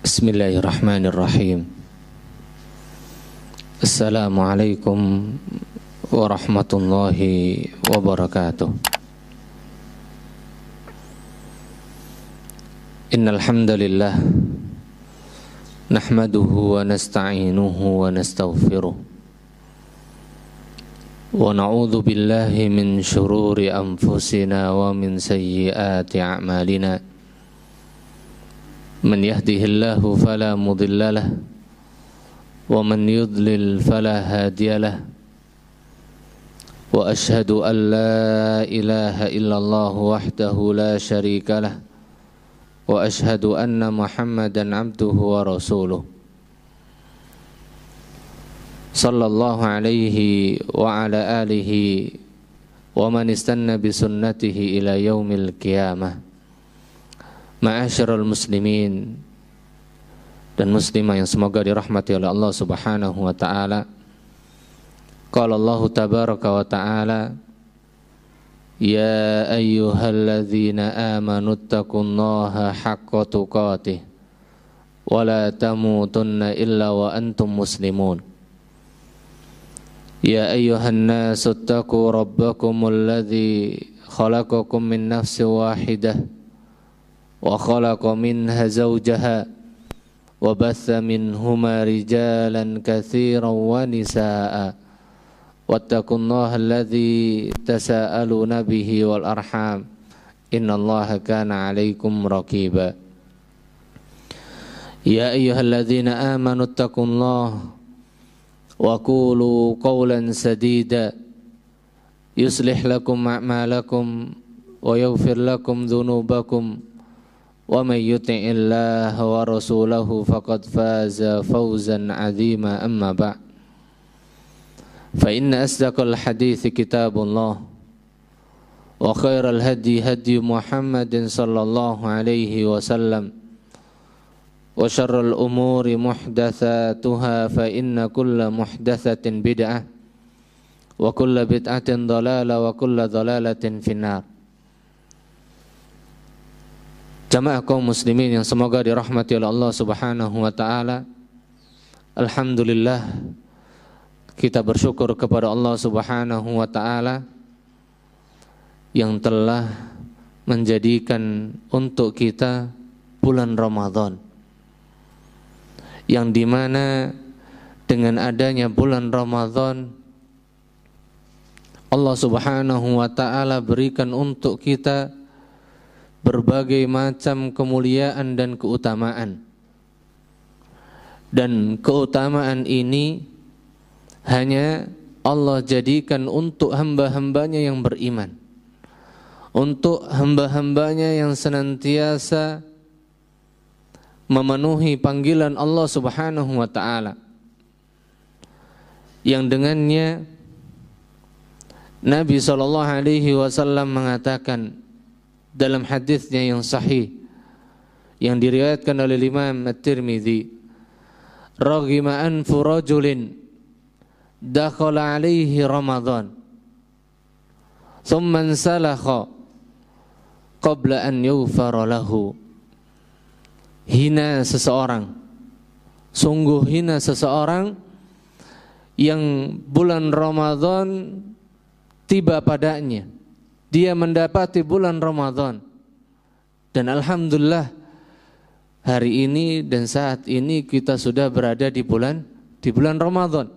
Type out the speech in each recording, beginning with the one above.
Bismillahirrahmanirrahim. Assalamualaikum warahmatullahi wabarakatuh. Innal hamdalillah nahmaduhu wa nasta'inuhu wa nastaghfiruh wa na'udzu billahi min shururi anfusina wa min sayyiati a'malina. Man yahdihillahu fala mudilla lahu wa man yudlil fala hadiya lahu. Wa ashhadu an la ilaha illallah wahdahu la syarika lahu wa ashhadu anna Muhammadan abduhu wa rasuluh. Sallallahu alaihi wa ala alihi wa man istanna bi sunnatihi ila yaumil qiyamah. Ma'asyiral muslimin dan muslimah yang semoga dirahmati oleh Allah Subhanahu wa taala. Qala Allah tabaraka wa taala, ya ayyuhalladzina amanu taqullaha haqqa tuqatih wa la tamutunna illa wa antum muslimun. Ya ayyuhan nasu taqu rabbakumul ladzi khalaqakum min nafsin wahidah wa khalaqa minha zawjaha wa batha minhuma rijalan katsiran wa nisaa'a wattaqullaha alladzi tasaaluna bihi wal arham innallaha kana 'alaikum raqiba. Ya ayyuhalladzina amanu taqullaha wa qulu qawlan sadida yuslih lakum a'malakum wa yaghfir lakum dhunubakum wa may yuti'illaha wa rasulahu faqad faza fawzan 'azima. Amma ba'd, fa inna asdaqal hadithi kitabullah wa khairal hadi hadi Muhammadin sallallahu alaihi wasallam wa syarrul umuri muhdatsatuha fa inna kulla muhdatsatin bid'ah wa kulla bid'atin dhalalah wa kulla dhalalatin finnar. Jamaah kaum muslimin yang semoga dirahmati oleh Allah Subhanahu wa taala. Alhamdulillah, kita bersyukur kepada Allah Subhanahu wa taala yang telah menjadikan untuk kita bulan Ramadan, yang dimana dengan adanya bulan Ramadan Allah Subhanahu wa ta'ala berikan untuk kita berbagai macam kemuliaan dan keutamaan. Dan keutamaan ini hanya Allah jadikan untuk hamba-hambanya yang beriman, untuk hamba-hambanya yang senantiasa memenuhi panggilan Allah Subhanahu wa ta'ala, yang dengannya Nabi SAW mengatakan dalam hadisnya yang sahih yang diriwayatkan oleh Imam At-Tirmidzi, raghima anfu rajulin dakhala alaihi Ramadan thumma salakha qabla an yughfara lahu. Hina seseorang, sungguh hina seseorang yang bulan Ramadan tiba padanya, dia mendapati bulan Ramadan, dan alhamdulillah hari ini dan saat ini kita sudah berada di bulan Ramadan,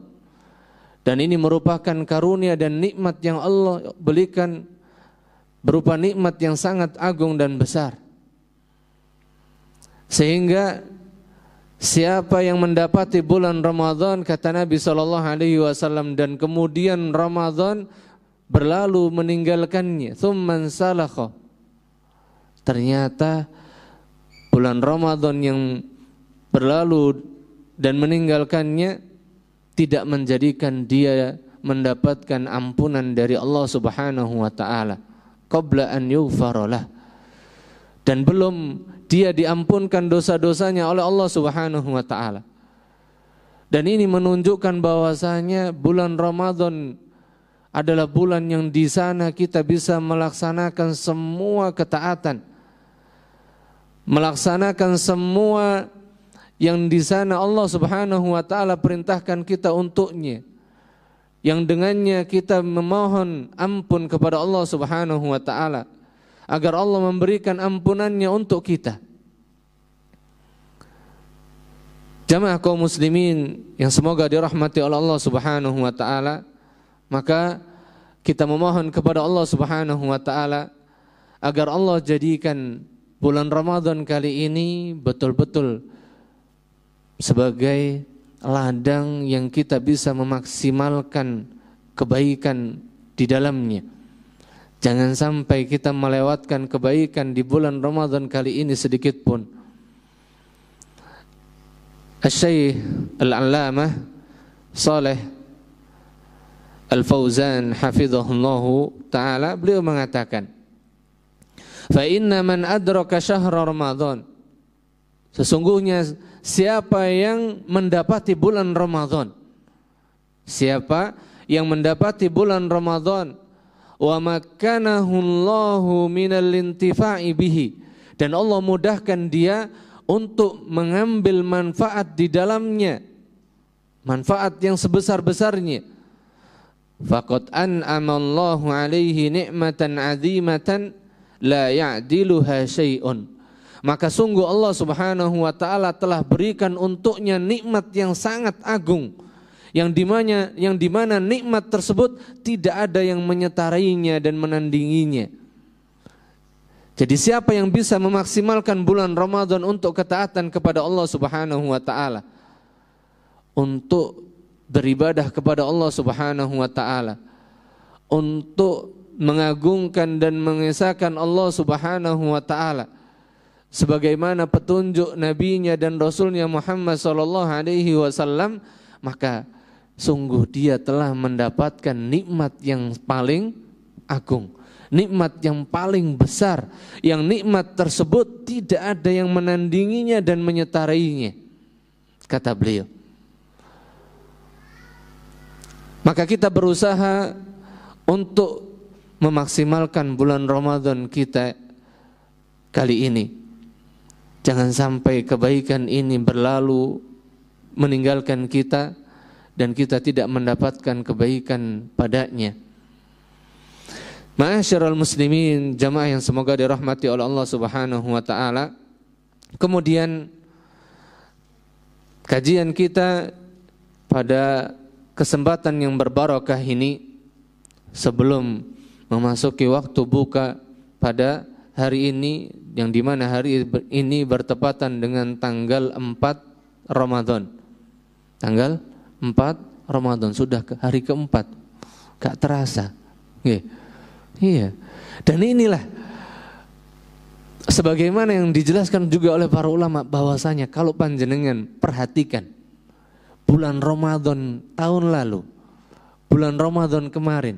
dan ini merupakan karunia dan nikmat yang Allah berikan, berupa nikmat yang sangat agung dan besar. Sehingga siapa yang mendapati bulan Ramadan, kata Nabi SAW, dan kemudian Ramadan berlalu meninggalkannya, tsumman salakha, ternyata bulan Ramadan yang berlalu dan meninggalkannya tidak menjadikan dia mendapatkan ampunan dari Allah Subhanahu wa ta'ala qabla an yughfara lah, dan belum dia diampunkan dosa-dosanya oleh Allah Subhanahu wa ta'ala. Dan ini menunjukkan bahwasanya bulan Ramadan adalah bulan yang di sana kita bisa melaksanakan semua ketaatan, melaksanakan semua yang di sana Allah Subhanahu wa taala perintahkan kita untuknya, yang dengannya kita memohon ampun kepada Allah Subhanahu wa taala agar Allah memberikan ampunannya untuk kita. Jamaah kaum muslimin yang semoga dirahmati oleh Allah Subhanahu wa taala, maka kita memohon kepada Allah Subhanahu wa taala agar Allah jadikan bulan Ramadan kali ini betul-betul sebagai ladang yang kita bisa memaksimalkan kebaikan di dalamnya. Jangan sampai kita melewatkan kebaikan di bulan Ramadan kali ini sedikit pun. Asy-Syaikh Al-'Allamah Shalih Al-Fauzan hafizahullahu ta'ala, beliau mengatakan, fa inna man adraka syahra Ramadan, sesungguhnya siapa yang mendapati bulan Ramadan, siapa yang mendapati bulan Ramadan, wa makkanahu Allahu minal intifa'i bihi, dan Allah mudahkan dia untuk mengambil manfaat di dalamnya, manfaat yang sebesar-besarnya, faqad an'ama Allahu alaihi ni'matan 'azimatan la ya'diluha syai'un, maka sungguh Allah Subhanahu wa taala telah berikan untuknya nikmat yang sangat agung, yang dimana nikmat tersebut tidak ada yang menyetarainya dan menandinginya. Jadi siapa yang bisa memaksimalkan bulan Ramadan untuk ketaatan kepada Allah Subhanahu wa taala, untuk beribadah kepada Allah Subhanahu wa taala, untuk mengagungkan dan mengesahkan Allah Subhanahu wa taala sebagaimana petunjuk nabinya dan rasulnya Muhammad sallallahu alaihi wasallam, maka sungguh dia telah mendapatkan nikmat yang paling agung, nikmat yang paling besar, yang nikmat tersebut tidak ada yang menandinginya dan menyetarainya, kata beliau. Maka kita berusaha untuk memaksimalkan bulan Ramadan kita kali ini. Jangan sampai kebaikan ini berlalu meninggalkan kita dan kita tidak mendapatkan kebaikan padanya. Ma'asyiral muslimin, jamaah yang semoga dirahmati oleh Allah Subhanahu wa taala. Kemudian kajian kita pada kesempatan yang berbarakah ini, sebelum memasuki waktu buka pada hari ini, yang dimana hari ini bertepatan dengan tanggal 4 Ramadan. Tanggal 4 Ramadan, sudah ke hari keempat, gak terasa. Iya. Dan inilah sebagaimana yang dijelaskan juga oleh para ulama, bahwasanya kalau panjenengan perhatikan bulan Ramadan tahun lalu, bulan Ramadan kemarin,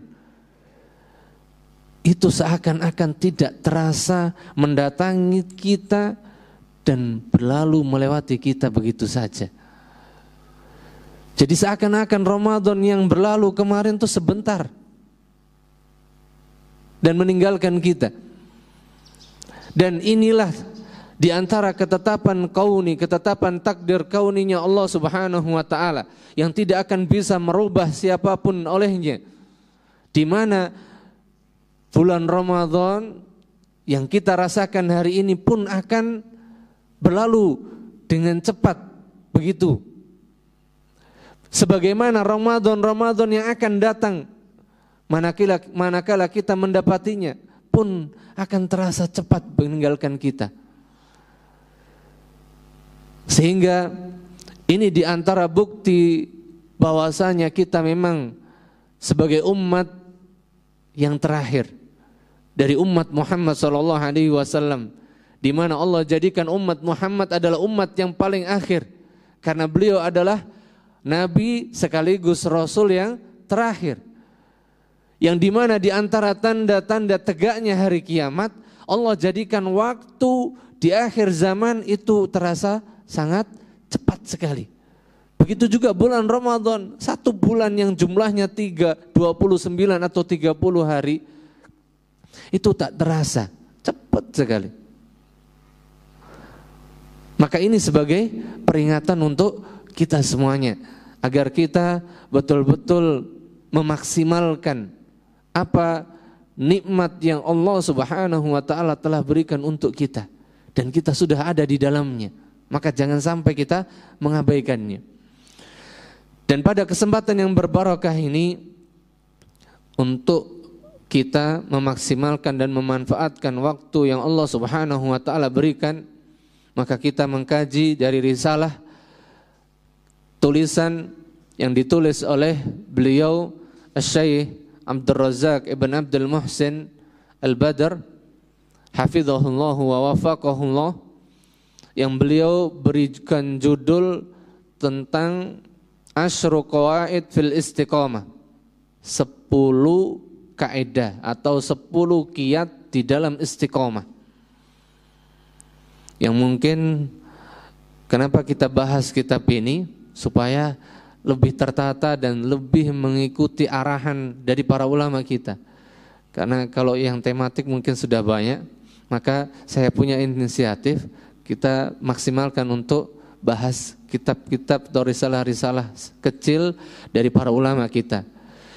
itu seakan-akan tidak terasa mendatangi kita dan berlalu melewati kita begitu saja. Jadi seakan-akan Ramadan yang berlalu kemarin itu sebentar dan meninggalkan kita. Dan inilah di antara ketetapan kauni, ketetapan takdir kauninya Allah Subhanahu wa taala yang tidak akan bisa merubah siapapun olehnya, di mana bulan Ramadan yang kita rasakan hari ini pun akan berlalu dengan cepat begitu. Sebagaimana Ramadan yang akan datang, manakala kita mendapatinya pun akan terasa cepat meninggalkan kita. Sehingga ini di antara bukti bahwasanya kita memang sebagai umat yang terakhir dari umat Muhammad sallallahu alaihi wasallam, di mana Allah jadikan umat Muhammad adalah umat yang paling akhir karena beliau adalah nabi sekaligus rasul yang terakhir. Yang dimana di antara tanda-tanda tegaknya hari kiamat, Allah jadikan waktu di akhir zaman itu terasa sangat cepat sekali. Begitu juga bulan Ramadan, satu bulan yang jumlahnya 29 atau 30 hari, itu tak terasa, cepat sekali. Maka ini sebagai peringatan untuk kita semuanya, agar kita betul-betul memaksimalkan apa nikmat yang Allah Subhanahu wa taala telah berikan untuk kita, dan kita sudah ada di dalamnya. Maka jangan sampai kita mengabaikannya. Dan pada kesempatan yang berbarakah ini, untuk kita memaksimalkan dan memanfaatkan waktu yang Allah Subhanahu wa taala berikan, maka kita mengkaji dari risalah tulisan yang ditulis oleh beliau Asy-Syaikh Abdul Razak Ibn Abdul Muhsin Al-Badr hafizahullah wa wafaqahullah, yang beliau berikan judul tentang Asyru Qawaid fil Istiqamah, 10 kaidah atau 10 kiat di dalam istiqamah. Yang mungkin kenapa kita bahas kitab ini, supaya lebih tertata dan lebih mengikuti arahan dari para ulama kita. Karena kalau yang tematik mungkin sudah banyak, maka saya punya inisiatif, kita maksimalkan untuk bahas kitab-kitab atau risalah-risalah kecil dari para ulama kita,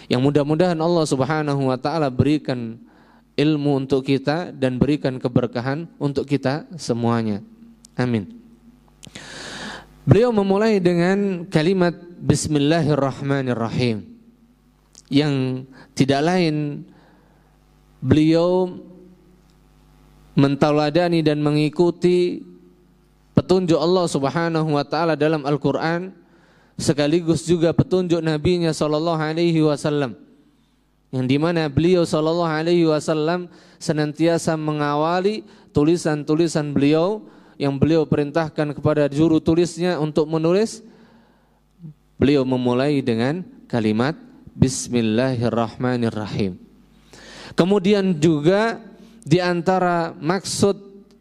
yang mudah-mudahan Allah Subhanahu wa taala berikan ilmu untuk kita dan berikan keberkahan untuk kita semuanya. Amin. Beliau memulai dengan kalimat Bismillahirrahmanirrahim, yang tidak lain beliau mentauladani dan mengikuti petunjuk Allah Subhanahu wa taala dalam Al-Qur'an, sekaligus juga petunjuk Nabi-Nya sallallahu alaihi wasallam, yang dimana beliau sallallahu alaihi wasallam senantiasa mengawali tulisan-tulisan beliau yang beliau perintahkan kepada juru tulisnya untuk menulis. Beliau memulai dengan kalimat Bismillahirrahmanirrahim. Kemudian juga di antara maksud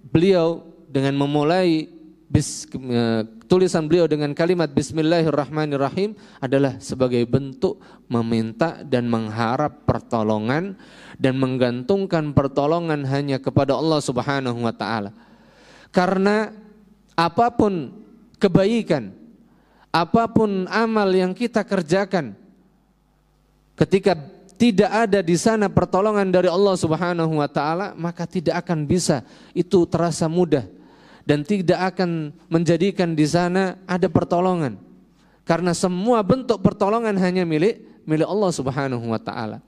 beliau dengan memulai tulisan beliau dengan kalimat Bismillahirrahmanirrahim adalah sebagai bentuk meminta dan mengharap pertolongan dan menggantungkan pertolongan hanya kepada Allah Subhanahu wa taala. Karena apapun kebaikan, apapun amal yang kita kerjakan, ketika tidak ada di sana pertolongan dari Allah Subhanahu wa taala, maka tidak akan bisa itu terasa mudah dan tidak akan menjadikan di sana ada pertolongan. Karena semua bentuk pertolongan hanya milik Allah Subhanahu wa taala.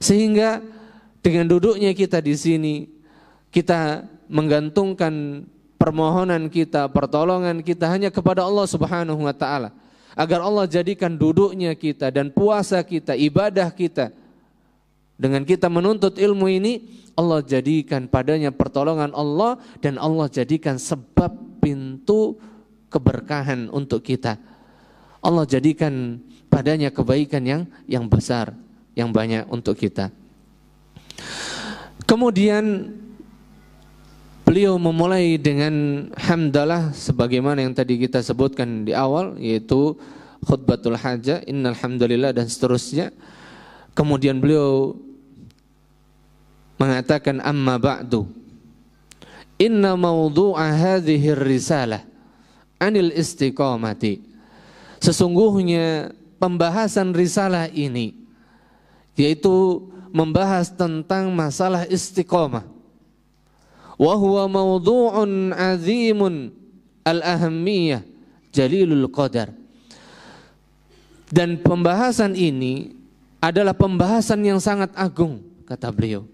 Sehingga dengan duduknya kita di sini, kita menggantungkan permohonan kita, pertolongan kita hanya kepada Allah Subhanahu wa taala, agar Allah jadikan duduknya kita dan puasa kita, ibadah kita, dengan kita menuntut ilmu ini, Allah jadikan padanya pertolongan Allah, dan Allah jadikan sebab pintu keberkahan untuk kita. Allah jadikan padanya kebaikan yang besar, yang banyak untuk kita. Kemudian beliau memulai dengan hamdalah sebagaimana yang tadi kita sebutkan di awal, yaitu khutbatul hajah, innal hamdalillah dan seterusnya. Kemudian beliau mengatakan amma ba'du, inna mawdu'a hadhihi risalah anil istiqamati. Sesungguhnya pembahasan risalah ini yaitu membahas tentang masalah istiqamah. Wa huwa mawdu'un 'azimun al-ahammiyah jalilul qadar. Dan pembahasan ini adalah pembahasan yang sangat agung, kata beliau.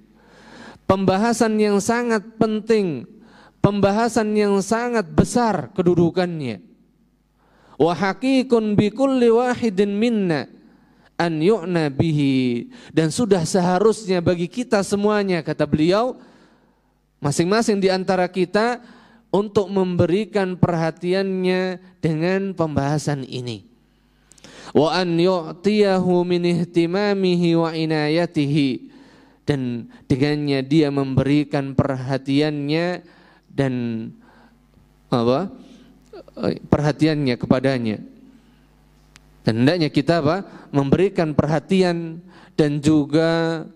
Pembahasan yang sangat penting, pembahasan yang sangat besar kedudukannya. Wa haqiqun bi kulli wahidin minna an yu'na bihi. Dan sudah seharusnya bagi kita semuanya, kata beliau, masing-masing di antara kita untuk memberikan perhatiannya dengan pembahasan ini. Wa an yu'tiyahu min ihtimamihi wa inayatihi. Dan dengannya dia memberikan perhatiannya dan perhatiannya kepadanya. Dan hendaknya kita memberikan perhatian dan juga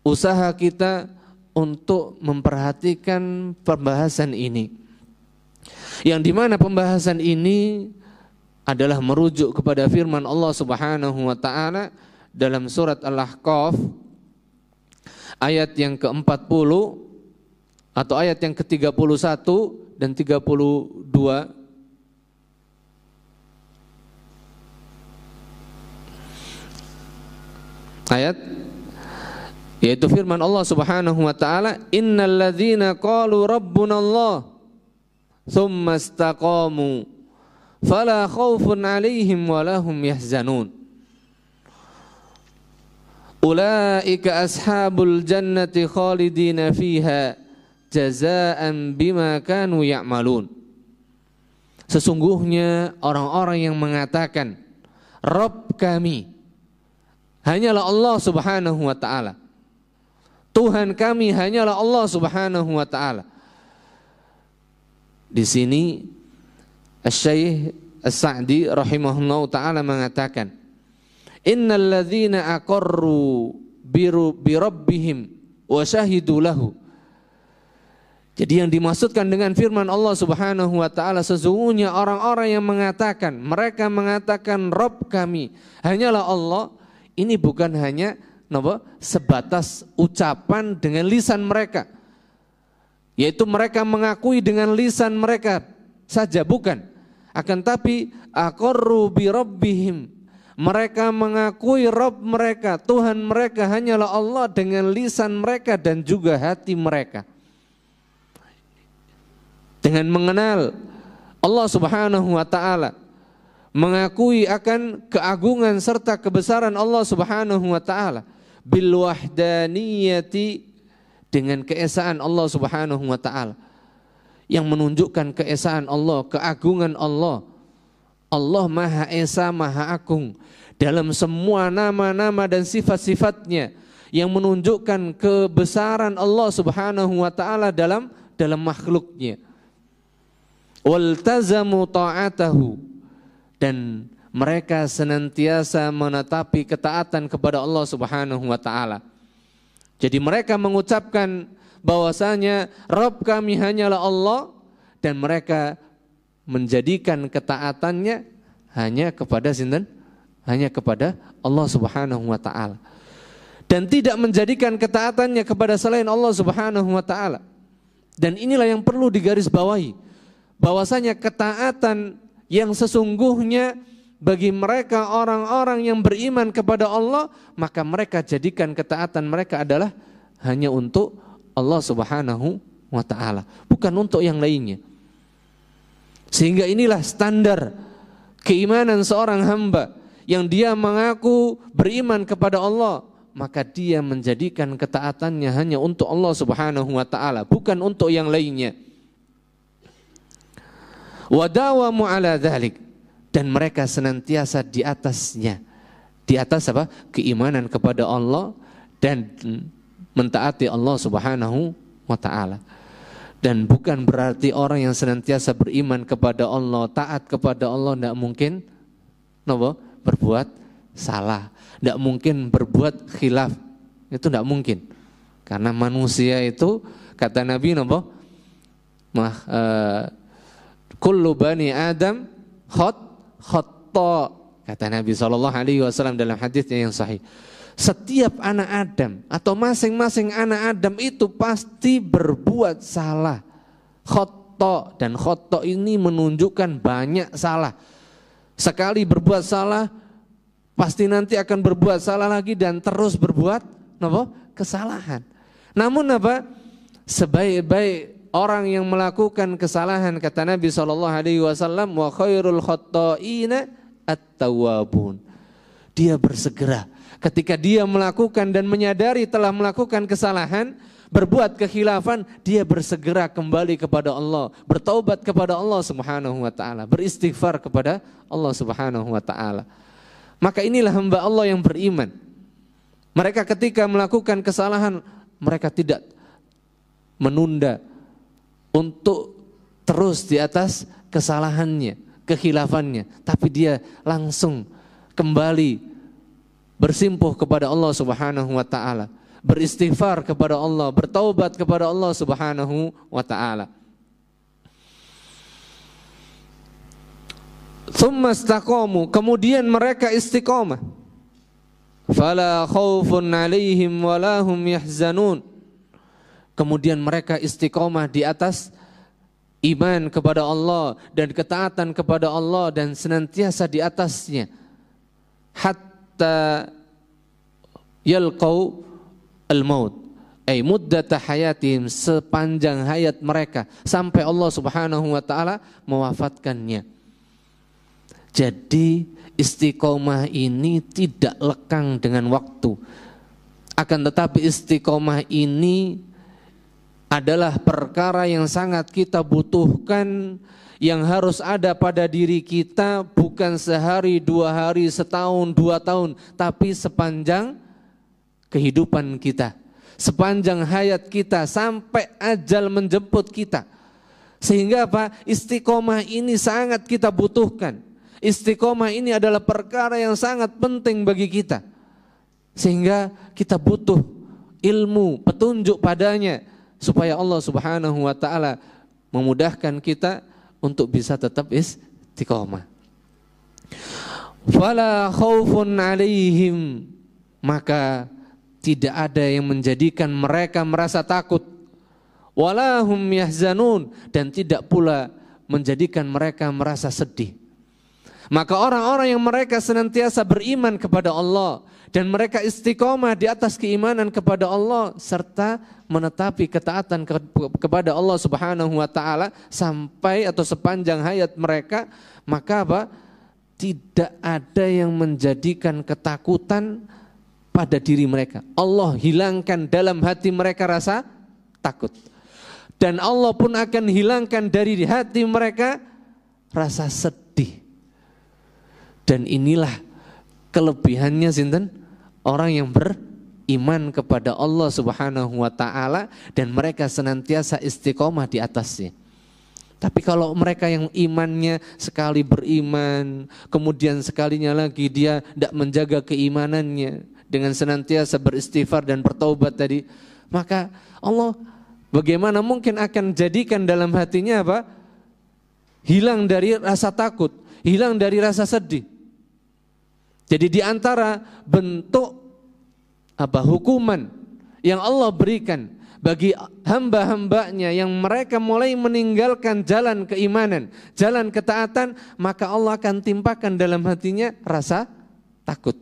usaha kita untuk memperhatikan pembahasan ini. Yang dimana pembahasan ini adalah merujuk kepada firman Allah Subhanahu wa ta'ala dalam surat Al-Ahqaf ayat yang ke-40 atau ayat yang ke-31 dan 32. Ayat yaitu firman Allah Subhanahu wa ta'ala, innal ladzina qalu rabbunallah tsumma istaqamu fala khaufun 'alaihim wa lahum yahzanun ulaika ashabul jannati khalidina fiha jazaa'an bima kanu ya'malun. Sesungguhnya orang-orang yang mengatakan Rabb kami hanyalah Allah Subhanahu wa ta'ala, Tuhan kami hanyalah Allah Subhanahu wa ta'ala. Di sini Asy-Syaikh As-Sa'di rahimahullah ta'ala mengatakan, innal ladzina aqarru bi rabbihim wa syahidu lahu. Jadi yang dimaksudkan dengan firman Allah Subhanahu wa ta'ala, sesungguhnya orang-orang yang mengatakan, mereka mengatakan Rabb kami hanyalah Allah, ini bukan hanya sebatas ucapan dengan lisan mereka, yaitu mereka mengakui dengan lisan mereka saja, bukan. Akan tapi aqarru bi rabbihim, mereka mengakui Rabb mereka, Tuhan mereka hanyalah Allah dengan lisan mereka dan juga hati mereka. Dengan mengenal Allah Subhanahu wa ta'ala, mengakui akan keagungan serta kebesaran Allah Subhanahu wa ta'ala, bil wahdaniyati, dengan keesaan Allah Subhanahu wa ta'ala, yang menunjukkan keesaan Allah, keagungan Allah. Allah Maha Esa, Maha Agung dalam semua nama-nama dan sifat-sifatnya, yang menunjukkan kebesaran Allah Subhanahu wa ta'ala dalam makhluknya. Waltazamu ta'atahu, dan mereka senantiasa menetapi ketaatan kepada Allah Subhanahu wa ta'ala. Jadi mereka mengucapkan bahwasanya Rabb kami hanyalah Allah, dan mereka menjadikan ketaatannya hanya kepada sinten? Hanya kepada Allah Subhanahu wa ta'ala, dan tidak menjadikan ketaatannya kepada selain Allah Subhanahu wa ta'ala. Dan inilah yang perlu digarisbawahi, bahwasanya ketaatan yang sesungguhnya bagi mereka orang-orang yang beriman kepada Allah, maka mereka jadikan ketaatan mereka adalah hanya untuk Allah Subhanahu wa ta'ala, bukan untuk yang lainnya. Sehingga inilah standar keimanan seorang hamba, yang dia mengaku beriman kepada Allah, maka dia menjadikan ketaatannya hanya untuk Allah Subhanahu wa ta'ala, bukan untuk yang lainnya. Wadawamu ala dzalik, dan mereka senantiasa di atasnya. Di atas apa? Keimanan kepada Allah dan mentaati Allah Subhanahu wa ta'ala. Dan bukan berarti orang yang senantiasa beriman kepada Allah, taat kepada Allah, tidak mungkin berbuat salah, tidak mungkin berbuat khilaf. Itu tidak mungkin. Karena manusia itu, kata Nabi kullu bani Adam khata, kata Nabi SAW dalam hadisnya yang sahih. Setiap anak Adam atau masing-masing anak Adam itu pasti berbuat salah. Khata, dan khata ini menunjukkan banyak salah. Sekali berbuat salah, pasti nanti akan berbuat salah lagi dan terus berbuat kesalahan. Namun sebaik-baik orang yang melakukan kesalahan, kata Nabi SAW, wa khairul khatta'ina at-tawwabun. Dia bersegera ketika dia melakukan dan menyadari telah melakukan kesalahan, berbuat kekhilafan, dia bersegera kembali kepada Allah, bertaubat kepada Allah Subhanahu wa ta'ala, beristighfar kepada Allah Subhanahu wa ta'ala. Maka inilah hamba Allah yang beriman. Mereka ketika melakukan kesalahan, mereka tidak menunda untuk terus di atas kesalahannya, kekhilafannya, tapi dia langsung kembali bersimpuh kepada Allah Subhanahu wa ta'ala, beristighfar kepada Allah, bertaubat kepada Allah Subhanahu wa ta'ala. Tsumma istaqamu, kemudian mereka istiqomah. Fala khaufun 'alaihim wala hum yahzanun. Kemudian mereka istiqomah di atas iman kepada Allah dan ketaatan kepada Allah dan senantiasa di atasnya. Hatta yalqau al-maut, ay muddata hayatihim, sepanjang hayat mereka sampai Allah Subhanahu wa taala mewafatkannya. Jadi istiqomah ini tidak lekang dengan waktu. Akan tetapi istiqomah ini adalah perkara yang sangat kita butuhkan, yang harus ada pada diri kita, bukan sehari, 2 hari, setahun, 2 tahun, tapi sepanjang kehidupan kita, sepanjang hayat kita, sampai ajal menjemput kita. Sehingga apa? Istiqomah ini sangat kita butuhkan. Istiqomah ini adalah perkara yang sangat penting bagi kita, sehingga kita butuh ilmu, petunjuk padanya, supaya Allah Subhanahu wa taala memudahkan kita untuk bisa tetap istiqomah. Fala khaufun 'alaihim, maka tidak ada yang menjadikan mereka merasa takut. Wala hum yahzanun, dan tidak pula menjadikan mereka merasa sedih. Maka orang-orang yang mereka senantiasa beriman kepada Allah dan mereka istiqomah di atas keimanan kepada Allah serta menetapi ketaatan kepada Allah Subhanahu wa taala sampai atau sepanjang hayat mereka, maka apa? Tidak ada yang menjadikan ketakutan pada diri mereka. Allah hilangkan dalam hati mereka rasa takut. Dan Allah pun akan hilangkan dari hati mereka rasa sedih. Dan inilah kelebihannya sinten? Orang yang beriman kepada Allah Subhanahu wa taala dan mereka senantiasa istiqomah di atasnya. Tapi kalau mereka yang imannya sekali beriman, kemudian sekalinya lagi dia tidak menjaga keimanannya dengan senantiasa beristighfar dan bertaubat tadi, maka Allah bagaimana mungkin akan jadikan dalam hatinya apa? Hilang dari rasa takut, hilang dari rasa sedih. Jadi di antara bentuk hukuman yang Allah berikan bagi hamba-hambanya yang mereka mulai meninggalkan jalan keimanan, jalan ketaatan, maka Allah akan timpakan dalam hatinya rasa takut,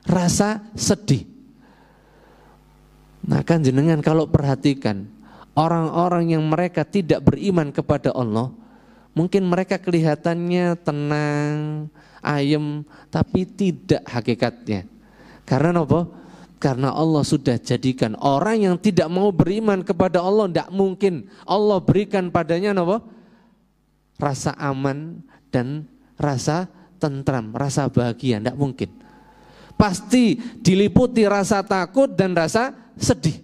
rasa sedih. Nah kan jenengan kalau perhatikan orang-orang yang mereka tidak beriman kepada Allah, mungkin mereka kelihatannya tenang, ayem, tapi tidak hakikatnya. Karena apa? Karena Allah sudah jadikan orang yang tidak mau beriman kepada Allah, tidak mungkin Allah berikan padanya apa? Rasa aman dan rasa tentram, rasa bahagia, tidak mungkin. Pasti diliputi rasa takut dan rasa sedih.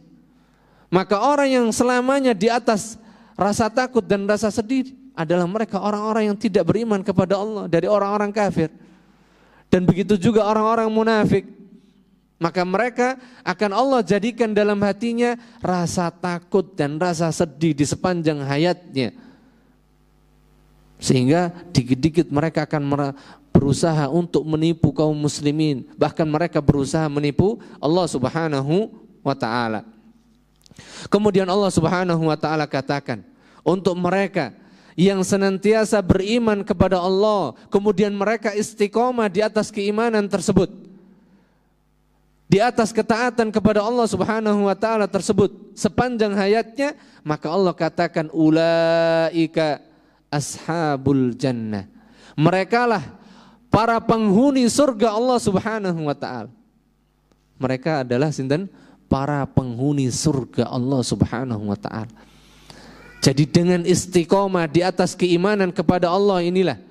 Maka orang yang selamanya di atas rasa takut dan rasa sedih adalah mereka orang-orang yang tidak beriman kepada Allah dari orang-orang kafir. Dan begitu juga orang-orang munafik. Maka mereka akan Allah jadikan dalam hatinya rasa takut dan rasa sedih di sepanjang hayatnya. Sehingga dikit-dikit mereka akan berusaha untuk menipu kaum muslimin. Bahkan mereka berusaha menipu Allah Subhanahu wa ta'ala. Kemudian Allah Subhanahu wa ta'ala katakan, untuk mereka yang senantiasa beriman kepada Allah, kemudian mereka istiqomah di atas keimanan tersebut, di atas ketaatan kepada Allah Subhanahu wa ta'ala tersebut sepanjang hayatnya, maka Allah katakan ulaika ashabul jannah, merekalah para penghuni surga Allah Subhanahu wa ta'ala. Mereka adalah sinten? Para penghuni surga Allah Subhanahu wa ta'ala. Jadi dengan istiqomah di atas keimanan kepada Allah inilah,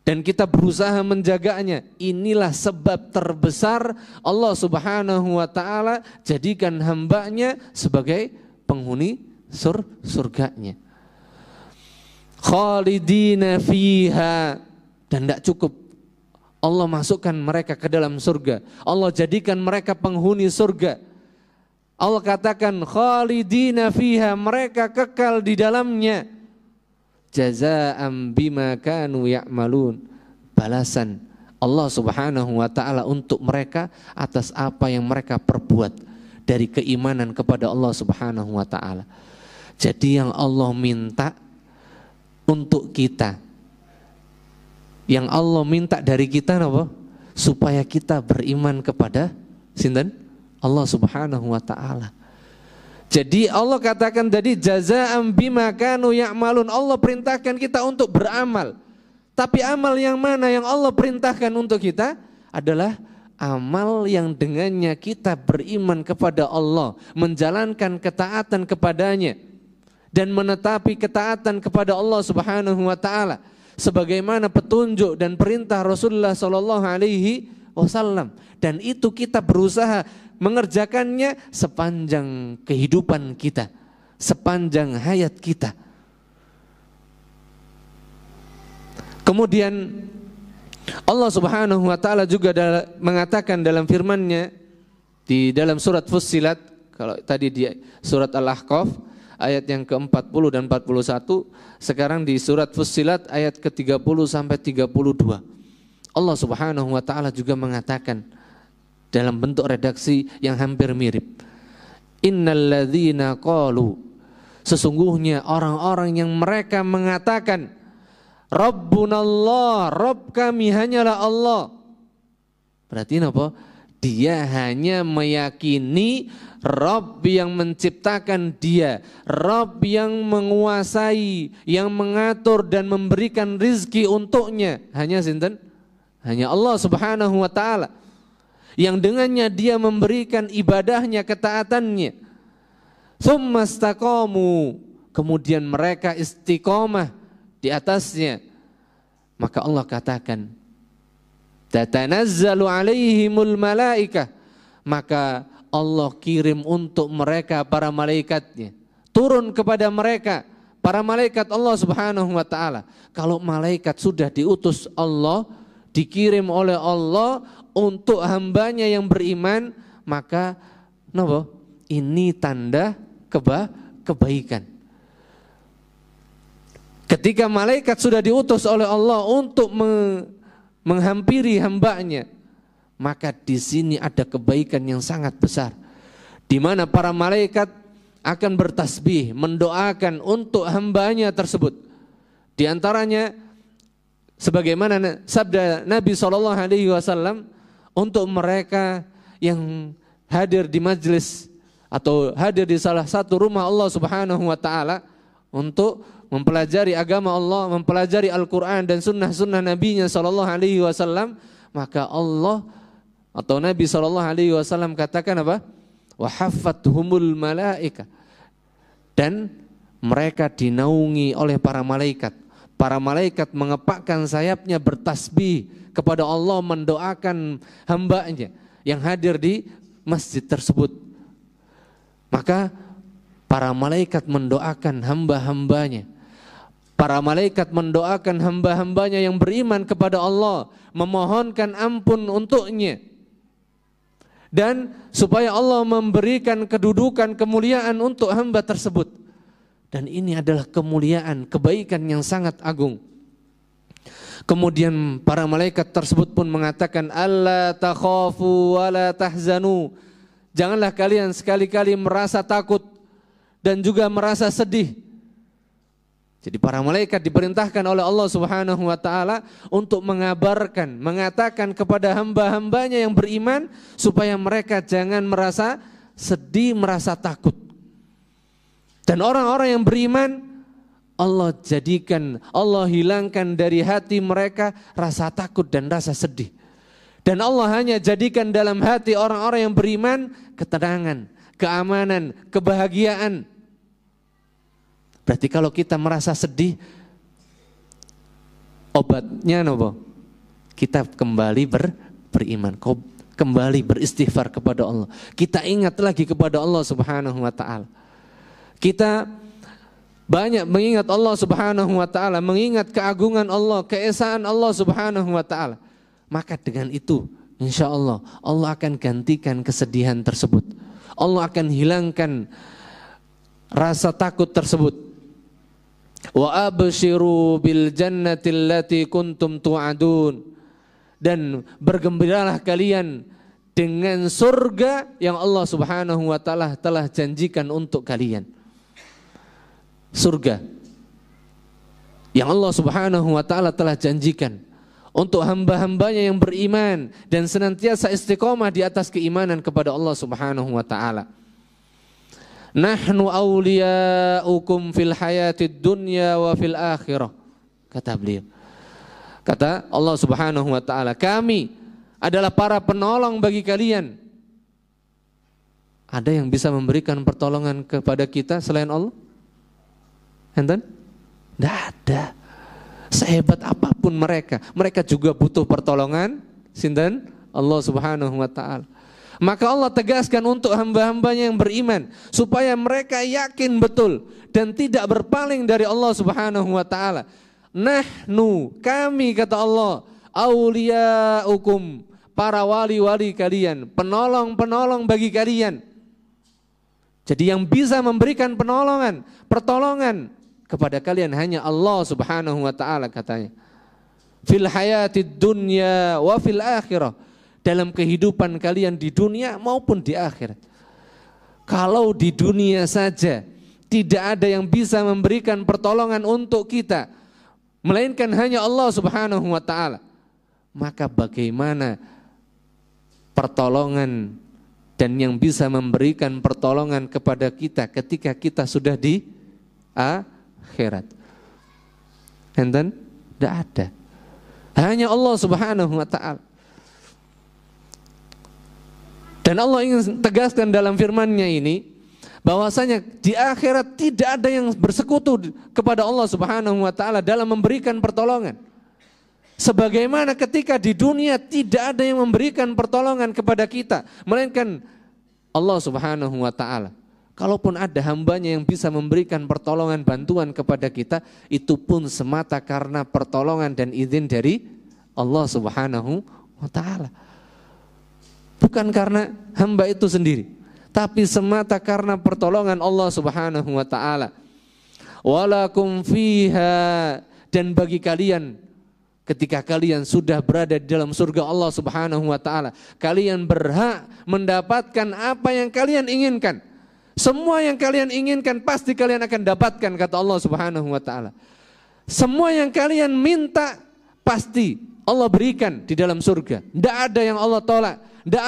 dan kita berusaha menjaganya, inilah sebab terbesar Allah Subhanahu wa ta'ala jadikan hambanya sebagai penghuni surganya. Khalidina fiha, dan tidak cukup Allah masukkan mereka ke dalam surga, Allah jadikan mereka penghuni surga. Allah katakan khalidina fiha, mereka kekal di dalamnya. Jazaa'an bima kanu ya'malun, balasan Allah Subhanahu wa taala untuk mereka atas apa yang mereka perbuat dari keimanan kepada Allah Subhanahu wa taala. Jadi yang Allah minta untuk kita, yang Allah minta dari kita apa? Supaya kita beriman kepada sinten? Allah Subhanahu wa taala. Jadi Allah katakan tadi jazaa'an bima kanu ya'malun. Allah perintahkan kita untuk beramal. Tapi amal yang mana yang Allah perintahkan untuk kita adalah amal yang dengannya kita beriman kepada Allah, menjalankan ketaatan kepadanya dan menetapi ketaatan kepada Allah Subhanahu wa taala sebagaimana petunjuk dan perintah Rasulullah sallallahu alaihi wasallam, dan itu kita berusaha mengerjakannya sepanjang kehidupan kita, sepanjang hayat kita. Kemudian Allah Subhanahu wa taala juga mengatakan dalam firman-Nya di dalam surat Fussilat, kalau tadi di surat Al-Ahqaf ayat yang ke-40 dan 41, sekarang di surat Fussilat ayat ke-30 sampai 32. Allah Subhanahu wa taala juga mengatakan dalam bentuk redaksi yang hampir mirip. Innalladzina qalu, sesungguhnya orang-orang yang mereka mengatakan Rabbunallah, Rabb kami hanyalah Allah. Berarti apa? Dia hanya meyakini Rabb yang menciptakan dia, Rabb yang menguasai, yang mengatur dan memberikan rizki untuknya. Hanya sinten? Hanya Allah Subhanahu wa ta'ala, yang dengannya dia memberikan ibadahnya, ketaatannya. Tsumma istaqamu, kemudian mereka istiqomah di atasnya. Maka Allah katakan tatanazzalu alaihimul malaikah, maka Allah kirim untuk mereka para malaikatnya, turun kepada mereka para malaikat Allah Subhanahu wa ta'ala. Kalau malaikat sudah diutus Allah, dikirim oleh Allah untuk hambanya yang beriman, maka ini tanda kebaikan. Ketika malaikat sudah diutus oleh Allah untuk menghampiri hambanya, maka di sini ada kebaikan yang sangat besar, di mana para malaikat akan bertasbih, mendoakan untuk hambanya tersebut. Di antaranya sebagaimana sabda Nabi SAW untuk mereka yang hadir di majlis atau hadir di salah satu rumah Allah Subhanahu wa ta'ala untuk mempelajari agama Allah, mempelajari Al-Quran dan sunnah-sunnah Nabi-Nya SAW, maka Allah atau Nabi SAW katakan apa? Wahaffathumul malaika, dan mereka dinaungi oleh para malaikat. Para malaikat mengepakkan sayapnya bertasbih kepada Allah, mendoakan hambanya yang hadir di masjid tersebut. Maka para malaikat mendoakan hamba-hambanya. Para malaikat mendoakan hamba-hambanya yang beriman kepada Allah, memohonkan ampun untuknya, dan supaya Allah memberikan kedudukan, kemuliaan untuk hamba tersebut. Dan ini adalah kemuliaan, kebaikan yang sangat agung. Kemudian para malaikat tersebut pun mengatakan, alla takhafu wa la tahzanu, janganlah kalian sekali-kali merasa takut dan juga merasa sedih. Jadi para malaikat diperintahkan oleh Allah Subhanahu wa ta'ala untuk mengabarkan, mengatakan kepada hamba-hambanya yang beriman supaya mereka jangan merasa sedih, merasa takut. Dan orang-orang yang beriman, Allah jadikan, Allah hilangkan dari hati mereka rasa takut dan rasa sedih. Dan Allah hanya jadikan dalam hati orang-orang yang beriman ketenangan, keamanan, kebahagiaan. Berarti kalau kita merasa sedih, obatnya apa? Kita kembali beriman, kembali beristighfar kepada Allah. Kita ingat lagi kepada Allah Subhanahu wa ta'ala. Kita banyak mengingat Allah Subhanahu wa ta'ala, mengingat keagungan Allah, keesaan Allah Subhanahu wa ta'ala. Maka dengan itu insya Allah Allah akan gantikan kesedihan tersebut. Allah akan hilangkan rasa takut tersebut. Wa abshiru bil jannati allati kuntum tu'adun. Dan bergembiralah kalian dengan surga yang Allah Subhanahu wa taala telah janjikan untuk kalian. Surga yang Allah Subhanahu wa taala telah janjikan untuk hamba-hambanya yang beriman dan senantiasa istiqomah di atas keimanan kepada Allah Subhanahu wa taala. Nahnu awliya'ukum fil hayatid dunya wa fil akhirah, kata beliau. Kata Allah Subhanahu wa taala, kami adalah para penolong bagi kalian. Ada yang bisa memberikan pertolongan kepada kita selain Allah? Enten? Tidak ada. Sehebat apapun mereka juga butuh pertolongan sinten? Allah Subhanahu wa taala. Maka Allah tegaskan untuk hamba-hambanya yang beriman supaya mereka yakin betul dan tidak berpaling dari Allah Subhanahu wa taala. Nahnu, kami, kata Allah, auliyaukum, para wali-wali kalian, penolong-penolong bagi kalian. Jadi yang bisa memberikan pertolongan kepada kalian hanya Allah Subhanahu wa taala, katanya. Fil hayatid dunya wa fil akhirah, dalam kehidupan kalian di dunia maupun di akhirat. Kalau di dunia saja tidak ada yang bisa memberikan pertolongan untuk kita melainkan hanya Allah Subhanahu wa taala, maka bagaimana pertolongan dan yang bisa memberikan pertolongan kepada kita ketika kita sudah di akhirat? Enten? Tidak ada. Hanya Allah Subhanahu wa taala. Dan Allah ingin tegaskan dalam firman-Nya ini bahwasanya di akhirat tidak ada yang bersekutu kepada Allah Subhanahu wa taala dalam memberikan pertolongan. Sebagaimana ketika di dunia tidak ada yang memberikan pertolongan kepada kita melainkan Allah Subhanahu wa taala. Kalaupun ada hambanya yang bisa memberikan pertolongan bantuan kepada kita, itu pun semata karena pertolongan dan izin dari Allah Subhanahu wa taala. Bukan karena hamba itu sendiri, tapi semata karena pertolongan Allah Subhanahu wa taala. Walakum fiha, dan bagi kalian ketika kalian sudah berada di dalam surga Allah Subhanahu wa taala, kalian berhak mendapatkan apa yang kalian inginkan. Semua yang kalian inginkan pasti kalian akan dapatkan, kata Allah Subhanahu wa taala. Semua yang kalian minta pasti Allah berikan di dalam surga. Tidak ada yang Allah tolak. Tidak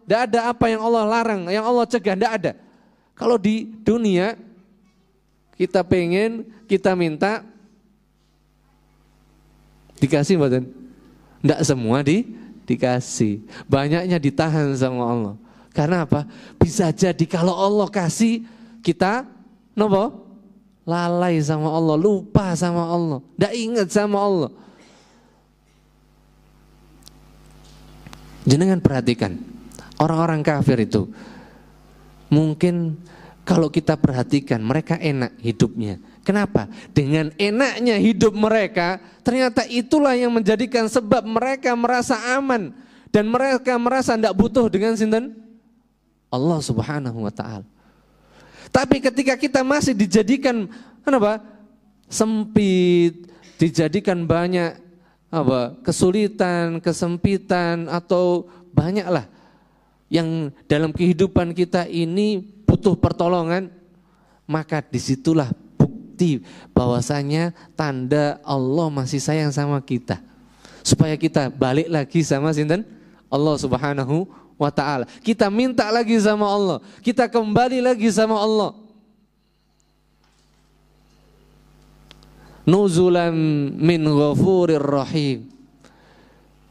ada apa yang Allah larang, yang Allah cegah, tidak ada. Kalau di dunia kita pengen, kita minta, dikasih bukan? Tidak semua dikasih. Banyaknya ditahan sama Allah. Karena apa? Bisa jadi kalau Allah kasih, kita nopo? Lalai sama Allah, lupa sama Allah, tidak ingat sama Allah. Jenengan perhatikan, orang-orang kafir itu mungkin kalau kita perhatikan mereka enak hidupnya. Kenapa? Dengan enaknya hidup mereka, ternyata itulah yang menjadikan sebab mereka merasa aman dan mereka merasa tidak butuh dengan sinten? Allah Subhanahu wa taala. Tapi ketika kita masih dijadikan sempit, dijadikan banyak kesulitan, kesempitan, atau banyaklah yang dalam kehidupan kita ini butuh pertolongan, maka disitulah bukti bahwasanya tanda Allah masih sayang sama kita, supaya kita balik lagi sama sinten? Allah Subhanahu wa taala. Kita minta lagi sama Allah, kita kembali lagi sama Allah. Nuzulan min ghafurir rahim.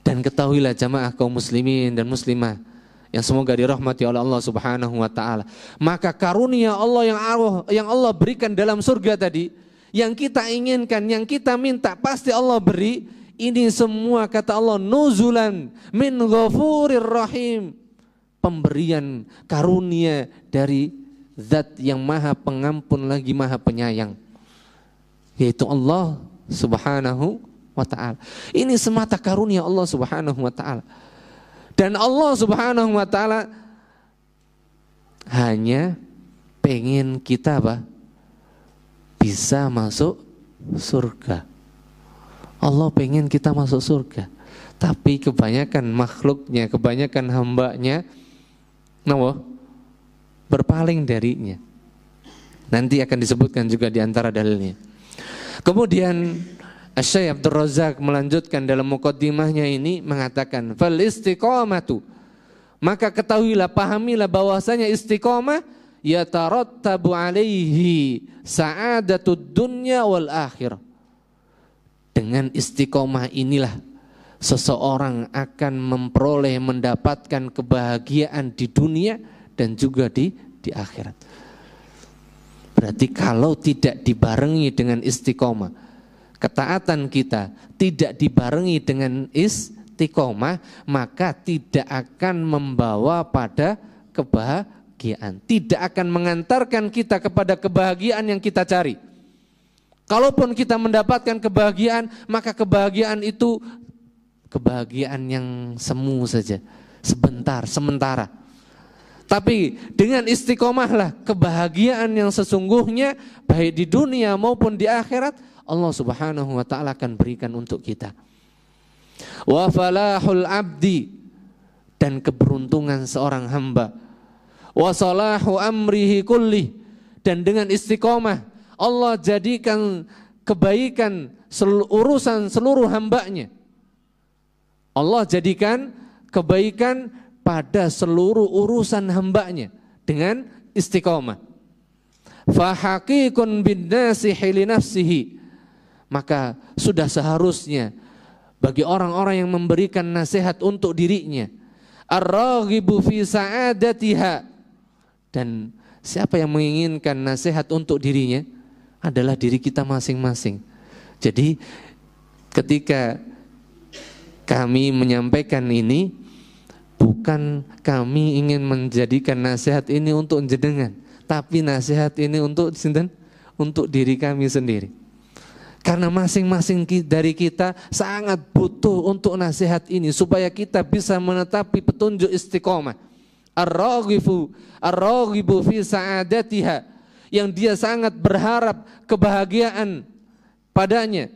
Dan ketahuilah jamaah kaum muslimin dan muslimah yang semoga dirahmati oleh Allah Subhanahu wa taala, maka karunia Allah yang Allah berikan dalam surga tadi, yang kita inginkan, yang kita minta, pasti Allah beri. Ini semua, kata Allah, nuzulan min ghafurir rahim, pemberian karunia dari zat yang maha pengampun lagi maha penyayang, yaitu Allah Subhanahu wa ta'ala. Ini semata karunia Allah Subhanahu wa ta'ala. Dan Allah Subhanahu wa ta'ala hanya pengen kita bisa masuk surga. Allah pengen kita masuk surga, tapi kebanyakan makhluknya, kebanyakan hambanya berpaling darinya. Nanti akan disebutkan juga di antara dalilnya. Kemudian Syekh Abdul Razak melanjutkan dalam muqaddimahnya ini mengatakan, fal istiqamatu, maka ketahuilah, pahamilah bahwasanya istiqamah yatarattabu alaihi sa'adatud dunya wal akhirah. Dengan istiqomah inilah seseorang akan memperoleh, mendapatkan kebahagiaan di dunia dan juga di akhirat. Berarti kalau tidak dibarengi dengan istiqomah, ketaatan kita tidak dibarengi dengan istiqomah, maka tidak akan membawa pada kebahagiaan, tidak akan mengantarkan kita kepada kebahagiaan yang kita cari. Kalaupun kita mendapatkan kebahagiaan, maka kebahagiaan itu kebahagiaan yang semu saja, sebentar, sementara. Tapi dengan istiqomahlah kebahagiaan yang sesungguhnya baik di dunia maupun di akhirat Allah Subhanahu wa taala akan berikan untuk kita. Wa falahul abdi, dan keberuntungan seorang hamba. Wa salahu amrihi kulli, dan dengan istiqomah Allah jadikan kebaikan urusan seluruh hambanya. Allah jadikan kebaikan pada seluruh urusan hambanya dengan istiqomah. Fahaqiqun bin nasihi li nafsihi, maka sudah seharusnya bagi orang-orang yang memberikan nasihat untuk dirinya, ar-raghibu fi sa'adatiha, dan siapa yang menginginkan nasihat untuk dirinya adalah diri kita masing-masing. Jadi ketika kami menyampaikan ini, bukan kami ingin menjadikan nasihat ini untuk jenengan, tapi nasihat ini untuk diri kami sendiri. Karena masing-masing dari kita sangat butuh untuk nasihat ini supaya kita bisa menetapi petunjuk istiqomah. Ar-raghibu fi sa'adatiha, yang dia sangat berharap kebahagiaan padanya.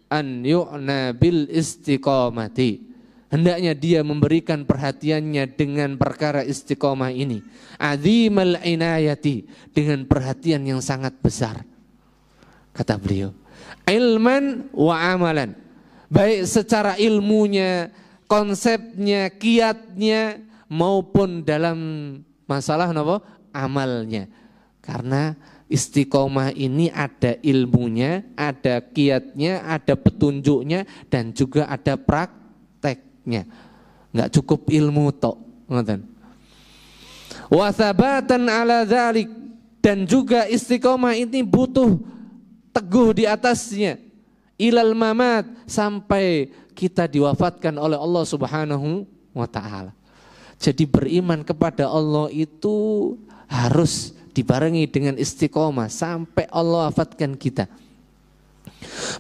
An yu'na bil istiqomati, hendaknya dia memberikan perhatiannya dengan perkara istiqomah ini. Azimal inayati, dengan perhatian yang sangat besar. Kata beliau, ilman wa amalan, baik secara ilmunya, konsepnya, kiatnya, maupun dalam masalah amalnya. Karena istiqomah ini ada ilmunya, ada kiatnya, ada petunjuknya, dan juga ada prakteknya. Enggak cukup ilmu tok, ngoten. Wa tsabatan ala dzalik, dan juga istiqomah ini butuh teguh di atasnya ilal mamat, sampai kita diwafatkan oleh Allah Subhanahu wa taala. Jadi beriman kepada Allah itu harus dibarengi dengan istiqomah sampai Allah wafatkan kita.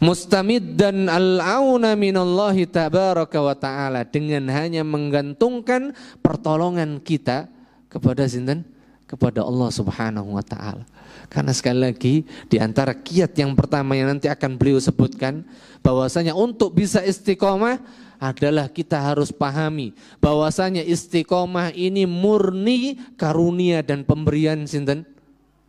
Mustamiddan al-auna minallahi tabaraka wa ta'ala, dengan hanya menggantungkan pertolongan kita kepada sinten? Kepada Allah Subhanahu wa taala. Karena sekali lagi di antara kiat yang pertama yang nanti akan beliau sebutkan, bahwasanya untuk bisa istiqomah adalah kita harus pahami bahwasanya istiqomah ini murni karunia dan pemberian sinten?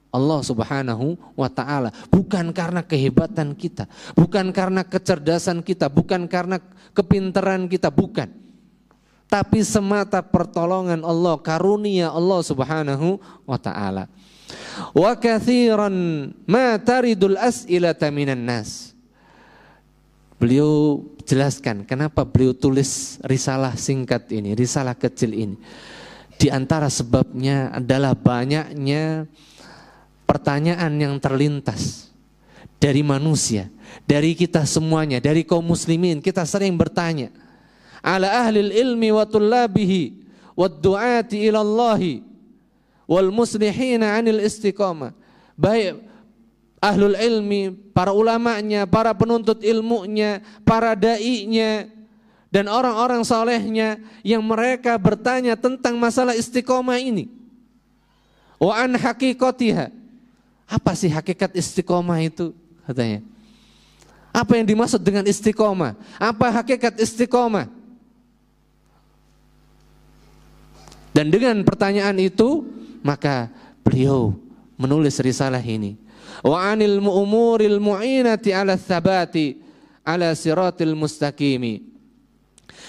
Allah Subhanahu wa taala, bukan karena kehebatan kita, bukan karena kecerdasan kita, bukan karena kepintaran kita, bukan. Tapi semata pertolongan Allah, karunia Allah Subhanahu wa taala. Wa katsiran ma taridul as'ilata minan nas. Beliau jelaskan kenapa beliau tulis risalah singkat ini, risalah kecil ini. Di antara sebabnya adalah banyaknya pertanyaan yang terlintas dari manusia, dari kita semuanya, dari kaum muslimin. Kita sering bertanya ala ahlil ilmi wa tullabihi wad du'ati ila Allahi wal muslihina anil istiqamah. Baik ahlul ilmi, para ulamanya, para penuntut ilmunya, para da'inya, dan orang-orang salehnya yang mereka bertanya tentang masalah istiqomah ini. Wa an haqiqatiha, Apa sih hakikat istiqomah itu? Katanya. Apa yang dimaksud dengan istiqomah? Apa hakikat istiqomah? Dan dengan pertanyaan itu, maka beliau menulis risalah ini. Wa 'anil umuril mu'inati 'ala tsabati 'ala siratil mustaqimi.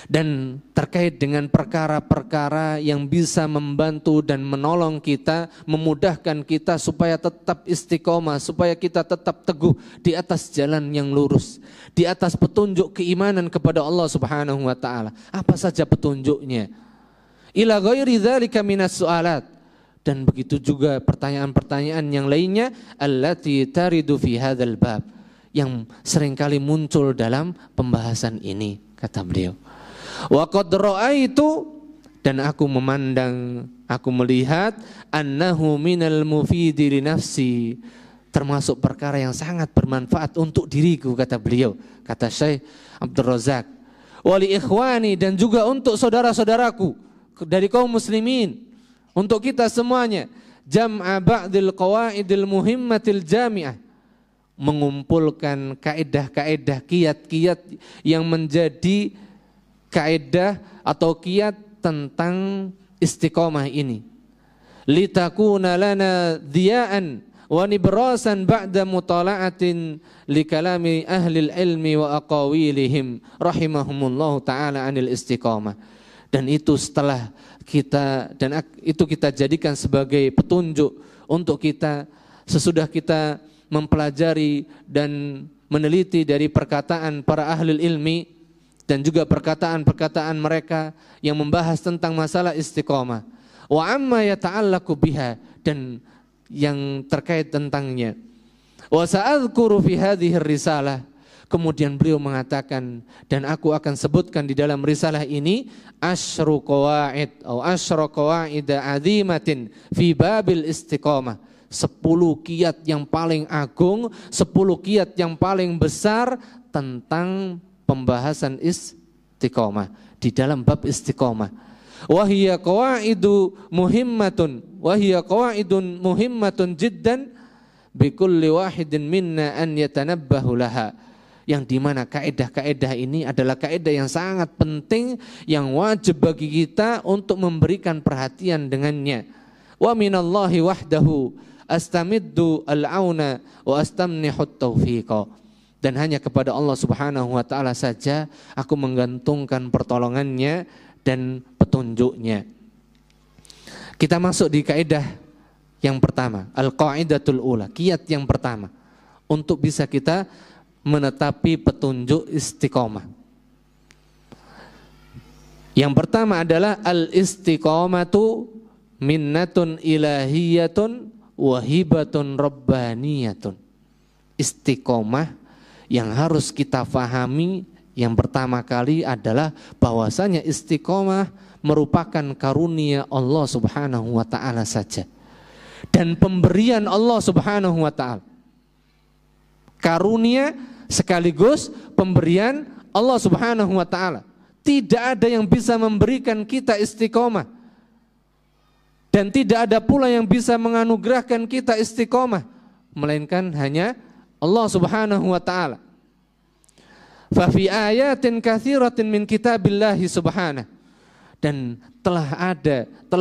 Dan terkait dengan perkara-perkara yang bisa membantu dan menolong kita, memudahkan kita supaya tetap istiqomah, supaya kita tetap teguh di atas jalan yang lurus, di atas petunjuk keimanan kepada Allah Subhanahu wa taala. Apa saja petunjuknya? Ila ghairi dzalika minas su'alat. Dan begitu juga pertanyaan-pertanyaan yang lainnya, allati taridu fi hadzal bab, yang seringkali muncul dalam pembahasan ini, kata beliau. Wa qad ra'aitu, dan aku memandang, aku melihat, annahu minal mufidi li nafsi, termasuk perkara yang sangat bermanfaat untuk diriku, kata beliau, kata Syekh Abdul Razak. Wa li ikhwani, dan juga untuk saudara-saudaraku dari kaum muslimin, untuk kita semuanya, jam'a ba'dil qawaidil muhimmatil jami'ah, mengumpulkan kaedah-kaedah, kiat-kiat yang menjadi kaedah atau kiat tentang istiqomah ini. Litakuna lana diya'an wa nibrasan ba'da mutala'atin li kalami ahli ilmi wa aqawilihim rahimahumullahu ta'ala anil istiqomah. Dan itu setelah kita, dan itu kita jadikan sebagai petunjuk untuk kita sesudah kita mempelajari dan meneliti dari perkataan para ahli ilmi dan juga perkataan-perkataan mereka yang membahas tentang masalah istiqomah. Wa amma yata'allaqu biha, dan yang terkait tentangnya. Wa sa'adhkuru fi hadhihi risalah, kemudian beliau mengatakan, dan aku akan sebutkan di dalam risalah ini, asyru qawaid atau asyru qawaida azimatin fi babil istiqomah, 10 kiat yang paling agung, 10 kiat yang paling besar tentang pembahasan istiqomah, di dalam bab istiqomah. Wahiya qawaidun muhimmatun jiddan bikulli wahidin minna an yatanabbahu laha, yang dimana kaedah-kaedah ini adalah kaedah yang sangat penting yang wajib bagi kita untuk memberikan perhatian dengannya. Wa minallahi wahdahu astamiddu al-auna wa astamnihu at-taufiqa, dan hanya kepada Allah Subhanahu wa taala saja aku menggantungkan pertolongannya dan petunjuknya. Kita masuk di kaidah yang pertama, al-qaidatul ula, kiat yang pertama untuk bisa kita menetapi petunjuk istiqomah. Yang pertama adalah al-istiqomatu minnatun ilahiyatun wa hibatun rabbaniyatun. Istiqomah yang harus kita fahami yang pertama kali adalah bahwasanya istiqomah merupakan karunia Allah Subhanahu wa taala saja, dan pemberian Allah Subhanahu wa taala. Karunia sekaligus pemberian Allah Subhanahu wa taala. Tidak ada yang bisa memberikan kita istiqomah, dan tidak ada pula yang bisa menganugerahkan kita istiqomah, melainkan hanya Allah Subhanahu wa taala. Fa fi ayatin katsiratin min kitabillahi subhanahu, dan telah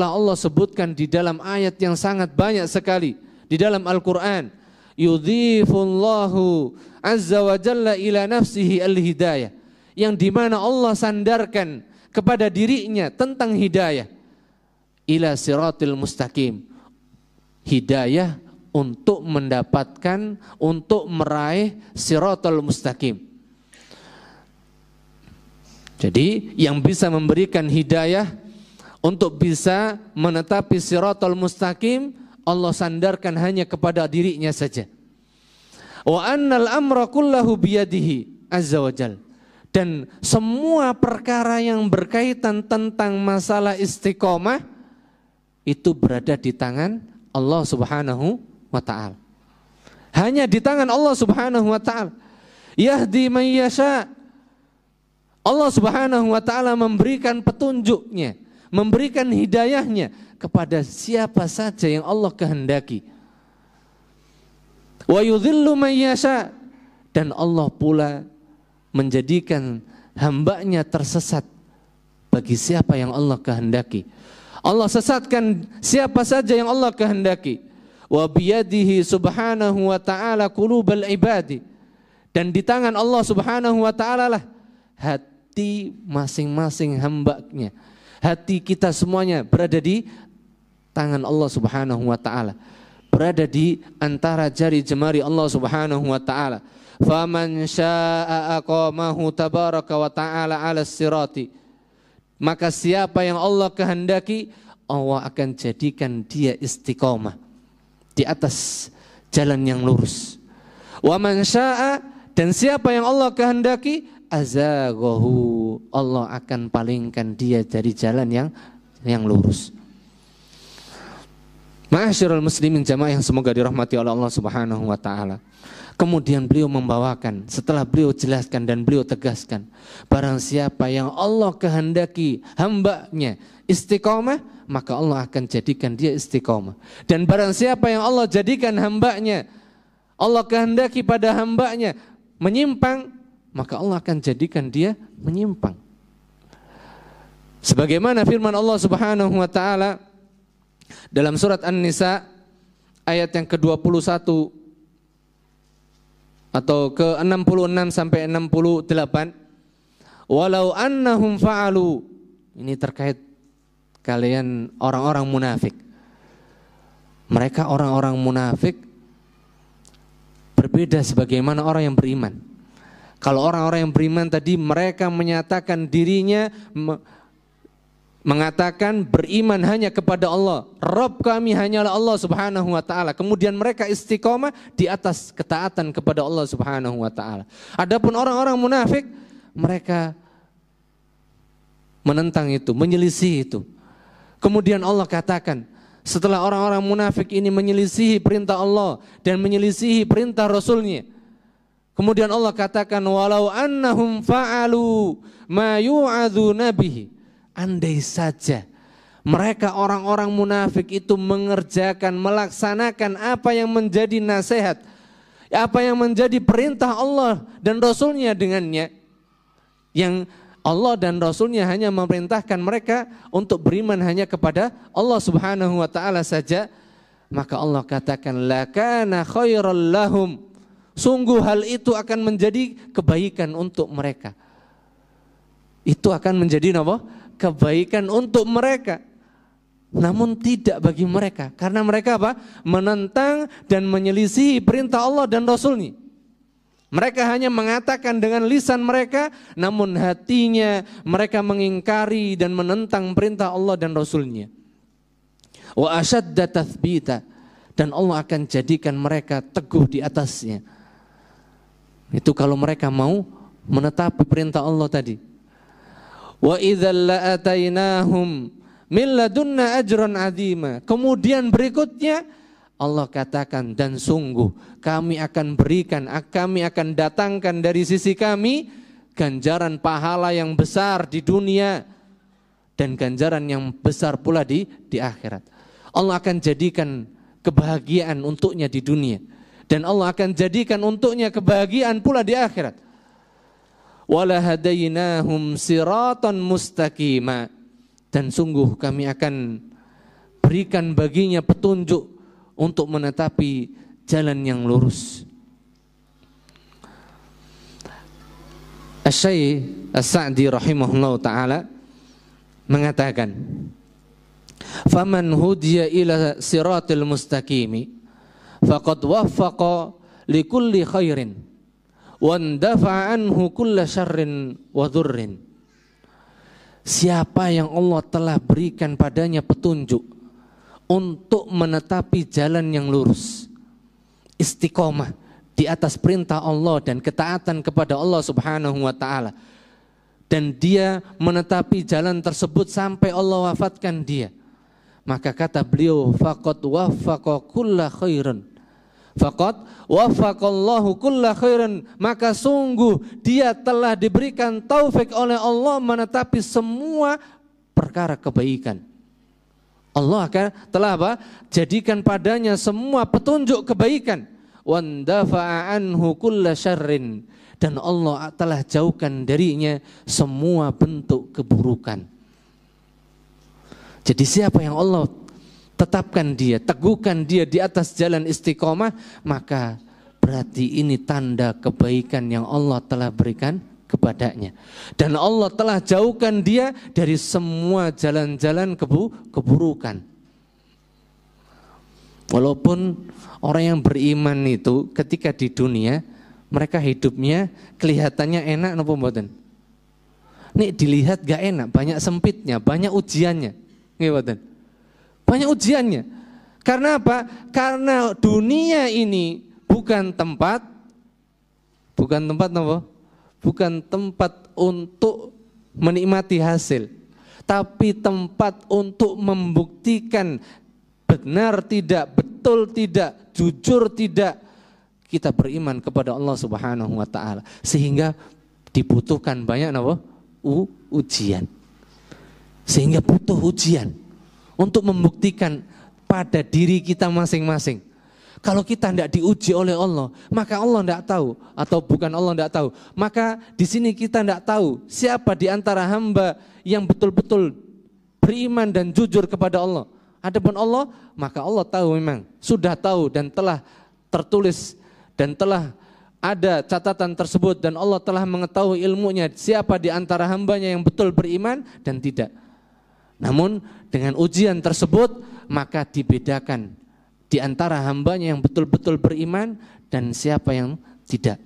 Allah sebutkan di dalam ayat yang sangat banyak sekali di dalam Al-Qur'an, yudhifullahu azza wa jalla ila nafsihi al-hidayah, yang dimana Allah sandarkan kepada dirinya tentang hidayah, ila siratil mustaqim, hidayah untuk mendapatkan, untuk meraih siratal mustaqim. Jadi yang bisa memberikan hidayah untuk bisa menetapi siratal mustaqim, Allah sandarkan hanya kepada dirinya saja. Wa annal amra kullahu biyadihi azza wa jal, dan semua perkara yang berkaitan tentang masalah istiqomah itu berada di tangan Allah Subhanahu wa ta'ala. Hanya di tangan Allah Subhanahu wa ta'ala. Yahdi man yasha, Allah Subhanahu wa ta'ala memberikan petunjuknya, memberikan hidayahnya kepada siapa saja yang Allah kehendaki. Wa yudhillu may yasha, dan Allah pula menjadikan hambanya tersesat bagi siapa yang Allah kehendaki. Allah sesatkan siapa saja yang Allah kehendaki. Wa biyadihi subhanahu wa ta'ala qulubal ibadi, dan di tangan Allah subhanahu wa ta'ala lah hati masing-masing hambanya. Hati kita semuanya berada di tangan Allah subhanahu wa ta'ala, berada di antara jari jemari Allah subhanahu wa ta'ala. Faman syaa aqamahu tabaraka wa ta'ala 'ala sirati, maka siapa yang Allah kehendaki, Allah akan jadikan dia istiqomah di atas jalan yang lurus. Wa man syaa, dan siapa yang Allah kehendaki, azaghahu, Allah akan palingkan dia dari jalan yang lurus. Ma'asyiral muslimin jamaah yang semoga dirahmati oleh Allah subhanahu wa ta'ala. Kemudian beliau membawakan, setelah beliau jelaskan dan beliau tegaskan, barang siapa yang Allah kehendaki hambanya istiqomah, maka Allah akan jadikan dia istiqomah. Dan barang siapa yang Allah jadikan hambanya, Allah kehendaki pada hambanya menyimpang, maka Allah akan jadikan dia menyimpang. Sebagaimana firman Allah subhanahu wa ta'ala dalam surat An-Nisa ayat yang ke-21 atau ke-66 sampai 68, walau annahum fa'alu, ini terkait kalian orang-orang munafik. Mereka orang-orang munafik berbeda sebagaimana orang yang beriman. Kalau orang-orang yang beriman tadi mereka menyatakan dirinya, mengatakan beriman hanya kepada Allah, Rabb kami hanyalah Allah subhanahu wa ta'ala. Kemudian mereka istiqomah di atas ketaatan kepada Allah subhanahu wa ta'ala. Adapun orang-orang munafik, mereka menentang itu, menyelisih itu. Kemudian Allah katakan, setelah orang-orang munafik ini menyelisihi perintah Allah dan menyelisihi perintah Rasulnya, kemudian Allah katakan, walau annahum fa'alu ma yu'adzuna bihi, andai saja mereka orang-orang munafik itu mengerjakan, melaksanakan apa yang menjadi nasihat, apa yang menjadi perintah Allah dan Rasulnya dengannya, yang Allah dan Rasulnya hanya memerintahkan mereka untuk beriman hanya kepada Allah subhanahu wa ta'ala saja, maka Allah katakan, lakana khairal lahum, sungguh hal itu akan menjadi kebaikan untuk mereka. Itu akan menjadi apa? Kebaikan untuk mereka. Namun tidak bagi mereka, karena mereka apa? Menentang dan menyelisihi perintah Allah dan Rasulnya. Mereka hanya mengatakan dengan lisan mereka, namun hatinya mereka mengingkari dan menentang perintah Allah dan Rasulnya. Wa ashadda tathbita, dan Allah akan jadikan mereka teguh di atasnya. Itu kalau mereka mau menetapi perintah Allah tadi. Wa idzal la'atainahum min ladunna ajran 'azima. Kemudian berikutnya Allah katakan, dan sungguh kami akan berikan, kami akan datangkan dari sisi kami ganjaran pahala yang besar di dunia dan ganjaran yang besar pula di akhirat. Allah akan jadikan kebahagiaan untuknya di dunia, dan Allah akan jadikan untuknya kebahagiaan pula di akhirat. Wala hadainahum siratan mustaqima, dan sungguh kami akan berikan baginya petunjuk untuk menetapi jalan yang lurus. Asy-Syaikh As-Sa'di rahimahullah ta'ala mengatakan, faman hudiya ila siratil mustaqimi faqad waffaqa likulli khairin wandafa anhu kulla syarrin wa dhurrin. Siapa yang Allah telah berikan padanya petunjuk untuk menetapi jalan yang lurus, istiqomah di atas perintah Allah dan ketaatan kepada Allah subhanahu wa ta'ala, dan dia menetapi jalan tersebut sampai Allah wafatkan dia, maka kata beliau, faqad waffaqa kulla khairin, faqad waffaqallahu kulla khairin, maka sungguh dia telah diberikan taufik oleh Allah menetapi semua perkara kebaikan. Allah akan telah apa? Jadikan padanya semua petunjuk kebaikan. wandafa'a anhu kulla syarrin, dan Allah telah jauhkan darinya semua bentuk keburukan. Jadi siapa yang Allah tetapkan dia, teguhkan dia di atas jalan istiqomah, maka berarti ini tanda kebaikan yang Allah telah berikan kepadanya. Dan Allah telah jauhkan dia dari semua jalan-jalan keburukan. Walaupun orang yang beriman itu ketika di dunia, mereka hidupnya kelihatannya enak napa mboten? Nih dilihat gak enak, banyak sempitnya, banyak ujiannya. Nggih mboten? Banyak ujiannya. Karena apa? Karena dunia ini bukan tempat apa? Bukan tempat untuk menikmati hasil, tapi tempat untuk membuktikan benar tidak, betul tidak, jujur tidak kita beriman kepada Allah Subhanahu wa taala. Sehingga dibutuhkan banyak apa? Ujian. Sehingga butuh ujian untuk membuktikan pada diri kita masing-masing. Kalau kita tidak diuji oleh Allah, maka Allah tidak tahu, atau bukan Allah tidak tahu, maka di sini kita tidak tahu siapa di antara hamba yang betul-betul beriman dan jujur kepada Allah. Adapun Allah, maka Allah tahu, memang sudah tahu dan telah tertulis dan telah ada catatan tersebut, dan Allah telah mengetahui ilmunya siapa di antara hambanya yang betul beriman dan tidak. Namun dengan ujian tersebut maka dibedakan di antara hambanya yang betul-betul beriman dan siapa yang tidak.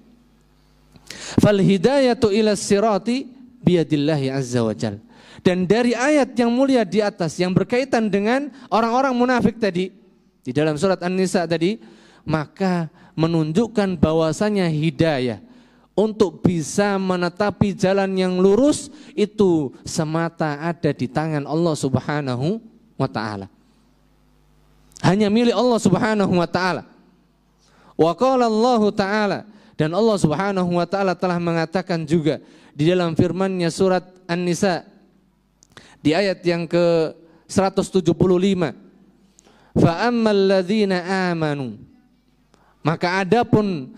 Fal hidayatu ila sirati biyadillahi azza wa jal. Dan dari ayat yang mulia di atas yang berkaitan dengan orang-orang munafik tadi di dalam surat An-Nisa tadi, maka menunjukkan bahwasanya hidayah untuk bisa menetapi jalan yang lurus itu semata ada di tangan Allah Subhanahu wa taala. Hanya milik Allah Subhanahu wa taala. Wa qala Allah taala, dan Allah Subhanahu wa taala telah mengatakan juga di dalam firman-Nya surat An-Nisa di ayat yang ke-175. Fa ammal ladzina amanu, maka adapun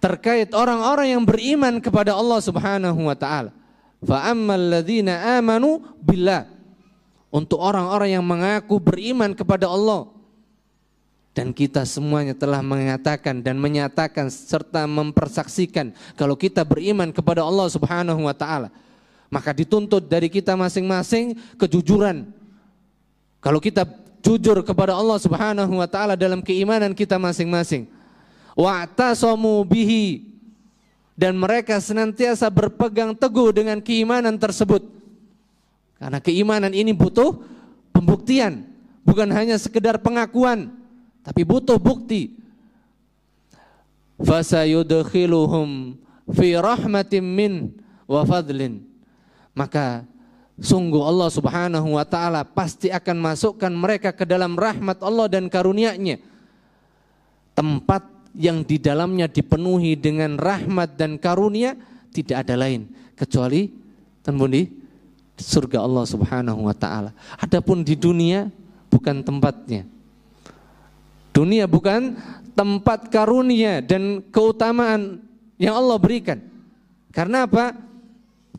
terkait orang-orang yang beriman kepada Allah Subhanahu wa taala. Fa ammal ladzina amanu billah, untuk orang-orang yang mengaku beriman kepada Allah. Dan kita semuanya telah mengatakan dan menyatakan serta mempersaksikan kalau kita beriman kepada Allah Subhanahu wa taala, maka dituntut dari kita masing-masing kejujuran. Kalau kita jujur kepada Allah Subhanahu wa taala dalam keimanan kita masing-masing. Wa'tasamu bihi, dan mereka senantiasa berpegang teguh dengan keimanan tersebut. Karena keimanan ini butuh pembuktian, bukan hanya sekedar pengakuan, tapi butuh bukti. Fasayudkhiluhum fi rahmatin min wa fadlin, maka sungguh Allah Subhanahu wa taala pasti akan masukkan mereka ke dalam rahmat Allah dan karunia-Nya, tempat yang di dalamnya dipenuhi dengan rahmat dan karunia, tidak ada lain kecuali di surga Allah Subhanahu wa taala. Adapun di dunia bukan tempatnya. Dunia bukan tempat karunia dan keutamaan yang Allah berikan. Karena apa?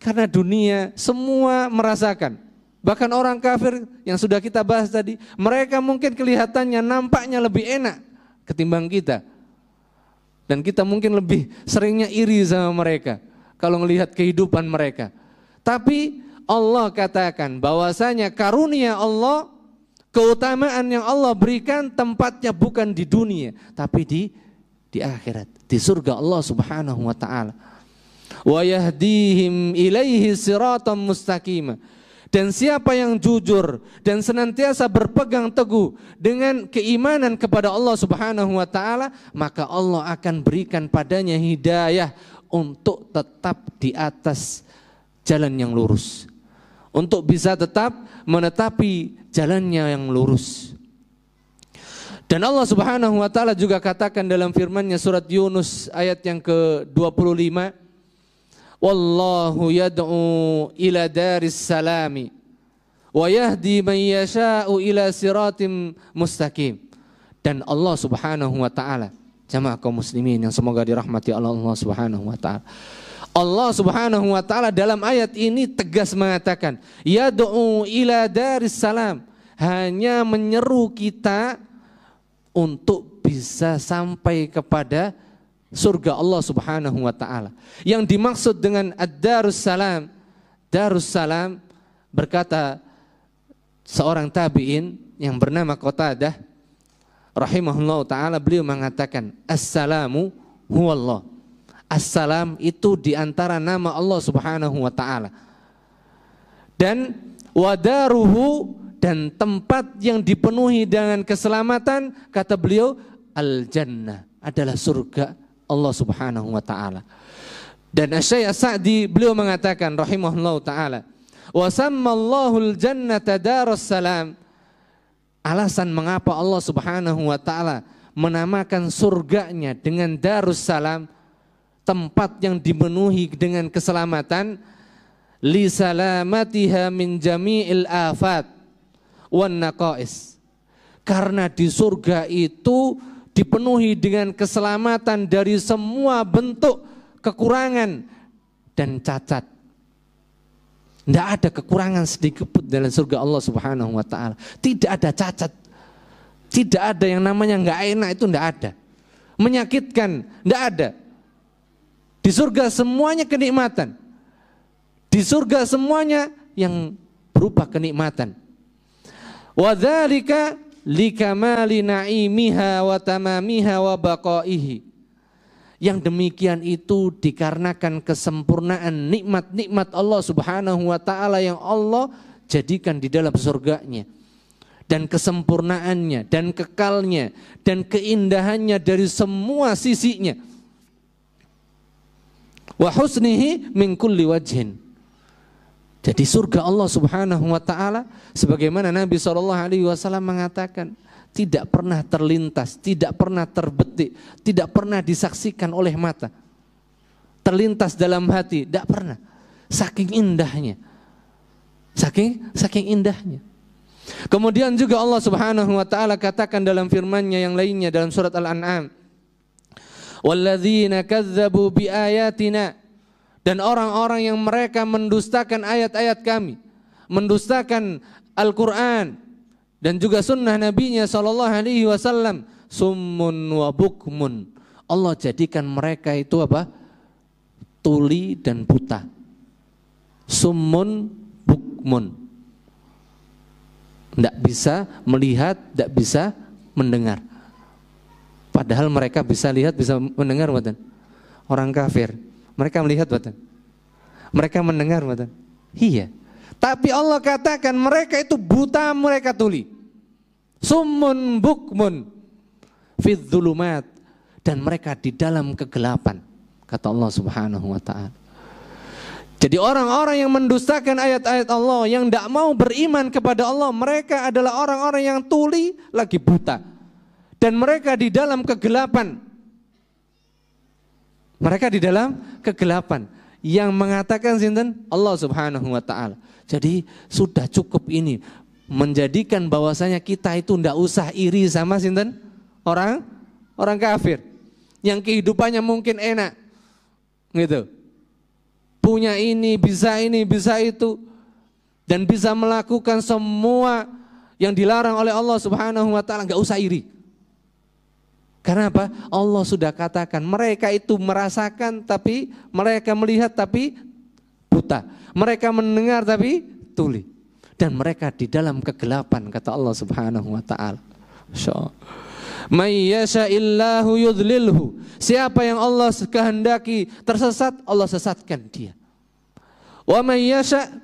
Karena dunia semua merasakan. Bahkan orang kafir yang sudah kita bahas tadi, mereka mungkin kelihatannya nampaknya lebih enak ketimbang kita. Dan kita mungkin lebih seringnya iri sama mereka kalau melihat kehidupan mereka. Tapi Allah katakan bahwasanya karunia Allah, keutamaan yang Allah berikan tempatnya bukan di dunia, tapi di akhirat, di surga Allah Subhanahu wa taala. Wa yahdihim ilaihi siratan mustaqima. Dan siapa yang jujur dan senantiasa berpegang teguh dengan keimanan kepada Allah Subhanahu wa taala, maka Allah akan berikan padanya hidayah untuk tetap di atas jalan yang lurus, untuk bisa tetap menetapi jalannya yang lurus. Dan Allah Subhanahu wa taala juga katakan dalam firman-Nya surat Yunus ayat yang ke-25, wallahu yad'u ila daris salami wa yahdi man yasha'u ila siratim mustaqim. Dan Allah Subhanahu wa taala Jamaah kaum muslimin yang semoga dirahmati Allah Subhanahu wa taala. Allah Subhanahu wa taala dalam ayat ini tegas mengatakan, yad'u ila daris salam, hanya menyeru kita untuk bisa sampai kepada surga Allah Subhanahu wa taala. Yang dimaksud dengan ad-darus salam, darus salam, berkata seorang tabi'in yang bernama Qatadah rahimahullah taala, beliau mengatakan assalamu huwallah. Assalam itu diantara nama Allah Subhanahu wa ta'ala. Dan wadaruhu, dan tempat yang dipenuhi dengan keselamatan, kata beliau, al-jannah, adalah surga Allah Subhanahu wa ta'ala. Dan Asy-Syaikh As-Sa'di beliau mengatakan rahimahullah ta'ala, wa sammallahu al-jannata darus salam. Alasan mengapa Allah Subhanahu wa ta'ala menamakan surganya dengan darus salam, tempat yang dipenuhi dengan keselamatan, li salamatiha min jami'il afat wan naqais. Karena di surga itu dipenuhi dengan keselamatan dari semua bentuk kekurangan dan cacat. Tidak ada kekurangan sedikit pun dalam surga Allah Subhanahu wa ta'ala. Tidak ada cacat, tidak ada yang namanya nggak enak, itu tidak ada. Menyakitkan, tidak ada. Di surga semuanya kenikmatan. Di surga semuanya yang berupa kenikmatan. Wa dzalika likamali na'imiha wa tamamiha wa baqaihi. Yang demikian itu dikarenakan kesempurnaan nikmat-nikmat Allah Subhanahu wa ta'ala yang Allah jadikan di dalam surganya. Dan kesempurnaannya, dan kekalnya, dan keindahannya dari semua sisinya. Wa husnihi min kulli wajhin. Jadi surga Allah Subhanahu wa ta'ala, sebagaimana Nabi SAW mengatakan, tidak pernah terlintas, tidak pernah terbetik, tidak pernah disaksikan oleh mata, terlintas dalam hati, tidak pernah. Saking indahnya, saking indahnya. Kemudian juga Allah Subhanahu wa ta'ala katakan dalam firman-Nya yang lainnya dalam surat Al-An'am, walladzina kazzabu biayatina, dan orang-orang yang mereka mendustakan ayat-ayat kami, mendustakan Al-Quran dan juga sunnah Nabi-Nya SAW, summun wa bukmun. Allah jadikan mereka itu apa? Tuli dan buta. Summun bukmun, tidak bisa melihat, tidak bisa mendengar. Padahal mereka bisa lihat, bisa mendengar, bukan? Orang kafir, mereka melihat, bukan? Mereka mendengar, bukan? Iya. Tapi Allah katakan mereka itu buta, mereka tuli. Summun bukmun fid dzulumat, dan mereka di dalam kegelapan, kata Allah Subhanahu wa ta'ala. Jadi orang-orang yang mendustakan ayat-ayat Allah, yang tidak mau beriman kepada Allah, mereka adalah orang-orang yang tuli lagi buta. Dan mereka di dalam kegelapan. Mereka di dalam kegelapan. Yang mengatakan sinten? Allah Subhanahu wa ta'ala. Jadi sudah cukup ini, menjadikan bahwasanya kita itu tidak usah iri sama sinten? Orang kafir yang kehidupannya mungkin enak, gitu. Punya ini, bisa itu, dan bisa melakukan semua yang dilarang oleh Allah Subhanahu wa ta'ala. Nggak usah iri. Karena apa? Allah sudah katakan mereka itu merasakan tapi mereka melihat tapi buta. Mereka mendengar tapi tuli. Dan mereka di dalam kegelapan, kata Allah Subhanahu wa ta'ala. May yasha'illahu yudlilhu. Siapa yang Allah kehendaki tersesat, Allah sesatkan dia. Wa may yasha'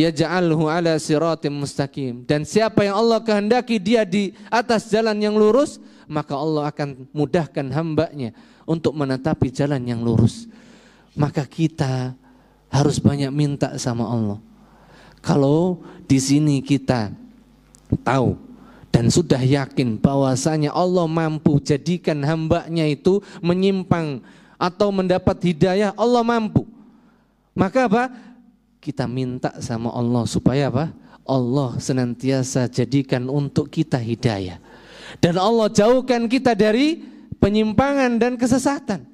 yaj'alhu ala siratim mustaqim. Dan siapa yang Allah kehendaki dia di atas jalan yang lurus, maka Allah akan mudahkan hambanya untuk menetapi jalan yang lurus. Maka kita harus banyak minta sama Allah. Kalau di sini kita tahu dan sudah yakin bahwasanya Allah mampu jadikan hambanya itu menyimpang atau mendapat hidayah, Allah mampu. Maka apa? Kita minta sama Allah supaya apa? Allah senantiasa jadikan untuk kita hidayah. Dan Allah jauhkan kita dari penyimpangan dan kesesatan.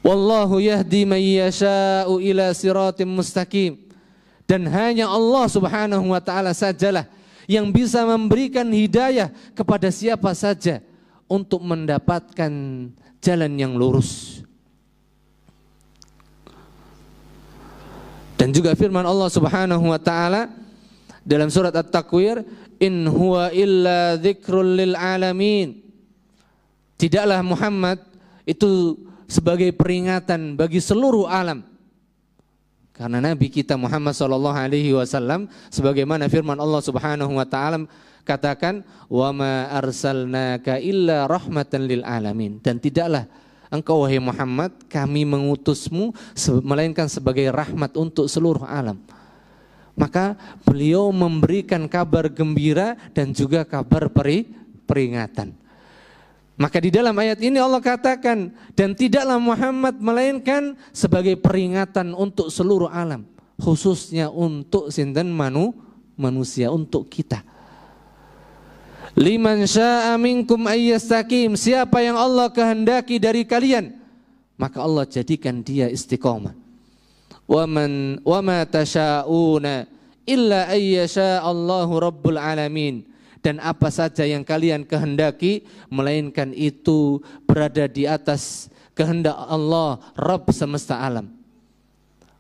Wallahu yahdi man yasha'u ila siratim mustaqim. Dan hanya Allah Subhanahu wa taala sajalah yang bisa memberikan hidayah kepada siapa saja untuk mendapatkan jalan yang lurus. Dan juga firman Allah Subhanahu wa taala dalam surat At-Takwir, in huwa illa dzikrul lil alamin. Tidaklah Muhammad itu sebagai peringatan bagi seluruh alam. Karena Nabi kita Muhammad sallallahu alaihi wasallam sebagaimana firman Allah Subhanahu wa taala katakan, wa ma arsalnaka illa rahmatan lil alamin. Dan tidaklah engkau wahai Muhammad kami mengutusmu melainkan sebagai rahmat untuk seluruh alam. Maka beliau memberikan kabar gembira dan juga kabar peringatan. Maka di dalam ayat ini Allah katakan, dan tidaklah Muhammad melainkan sebagai peringatan untuk seluruh alam, khususnya untuk sinten manusia, untuk kita. Liman syaa minkum ayyastaqim, siapa yang Allah kehendaki dari kalian, maka Allah jadikan dia istiqomah. Wa ma tasyauna illa ayyasha Allahu rabbul alamin. Dan apa saja yang kalian kehendaki, melainkan itu berada di atas kehendak Allah, Rabb semesta alam.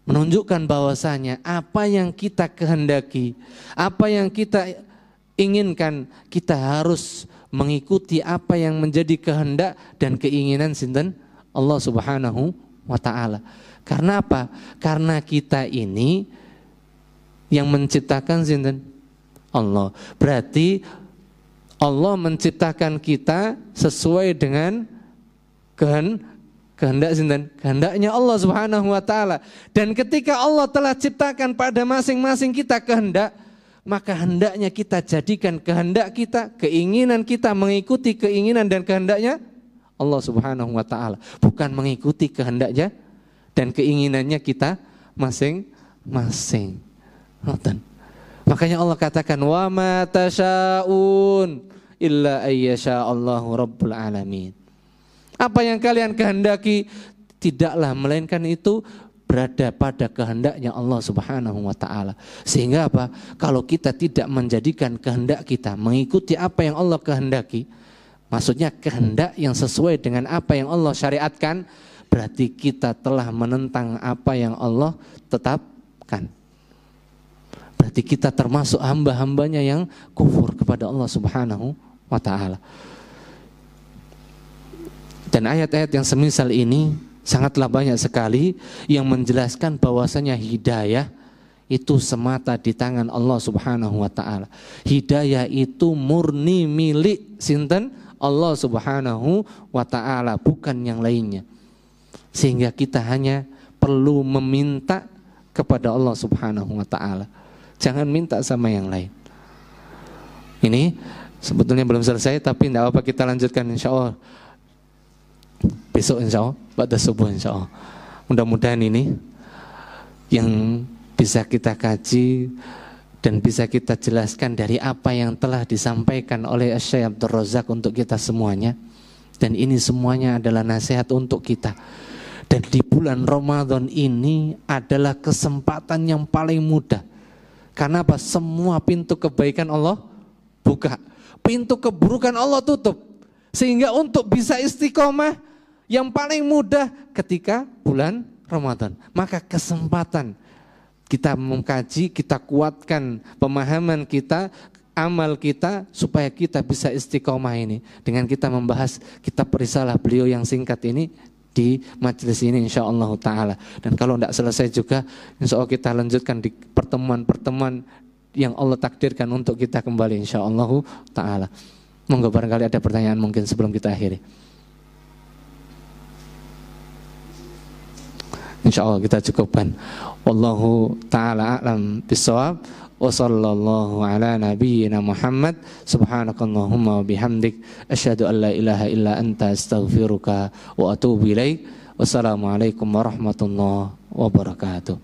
Menunjukkan bahwasanya apa yang kita kehendaki, apa yang kita inginkan, kita harus mengikuti apa yang menjadi kehendak dan keinginan sinten Allah Subhanahu wa taala. Karena apa? Karena kita ini yang menciptakan sinten Allah. Berarti Allah menciptakan kita sesuai dengan kehendak sinten? Kehendaknya Allah Subhanahu wa taala. Dan ketika Allah telah ciptakan pada masing-masing kita kehendak, maka hendaknya kita jadikan kehendak kita, keinginan kita mengikuti keinginan dan kehendaknya Allah Subhanahu wa taala, bukan mengikuti kehendaknya dan keinginannya kita masing-masing. Makanya Allah katakan, wa ma tasyaun illa ayyasha Allahu rabbul alamin. Apa yang kalian kehendaki tidaklah melainkan itu berada pada kehendaknya Allah Subhanahu wa taala. Sehingga apa? Kalau kita tidak menjadikan kehendak kita mengikuti apa yang Allah kehendaki, maksudnya kehendak yang sesuai dengan apa yang Allah syariatkan, berarti kita telah menentang apa yang Allah tetapkan. Berarti kita termasuk hamba-hambanya yang kufur kepada Allah Subhanahu wa ta'ala. Dan ayat-ayat yang semisal ini sangatlah banyak sekali yang menjelaskan bahwasanya hidayah itu semata di tangan Allah Subhanahu wa ta'ala. Hidayah itu murni milik sinten Allah Subhanahu wa ta'ala, bukan yang lainnya. Sehingga kita hanya perlu meminta kepada Allah Subhanahu wa ta'ala. Jangan minta sama yang lain. Ini sebetulnya belum selesai, tapi tidak apa, kita lanjutkan insya Allah besok, insya Allah pada subuh, insya Allah. Mudah-mudahan ini yang bisa kita kaji dan bisa kita jelaskan dari apa yang telah disampaikan oleh Syekh Abdul Razak untuk kita semuanya. Dan ini semuanya adalah nasihat untuk kita. Dan di bulan Ramadan ini adalah kesempatan yang paling mudah. Karena apa? Semua pintu kebaikan Allah buka, pintu keburukan Allah tutup. Sehingga untuk bisa istiqomah yang paling mudah ketika bulan Ramadan. Maka kesempatan kita mengkaji, kita kuatkan pemahaman kita, amal kita, supaya kita bisa istiqomah ini. Dengan kita membahas kitab risalah beliau yang singkat ini di majelis ini insyaallah ta'ala. Dan kalau tidak selesai juga, insyaallah kita lanjutkan di pertemuan-pertemuan yang Allah takdirkan untuk kita kembali insyaallah ta'ala. Monggo barangkali ada pertanyaan mungkin sebelum kita akhiri. Insyaallah kita cukupkan. Wallahu ta'ala a'lam bissawab. Wa sallallahu ala nabiyyina Muhammad. Subhanakallahumma wa bihamdik asyhadu an la ilaha illa anta astaghfiruka wa atubu ilaik. Wassalamualaikum warahmatullahi wabarakatuh.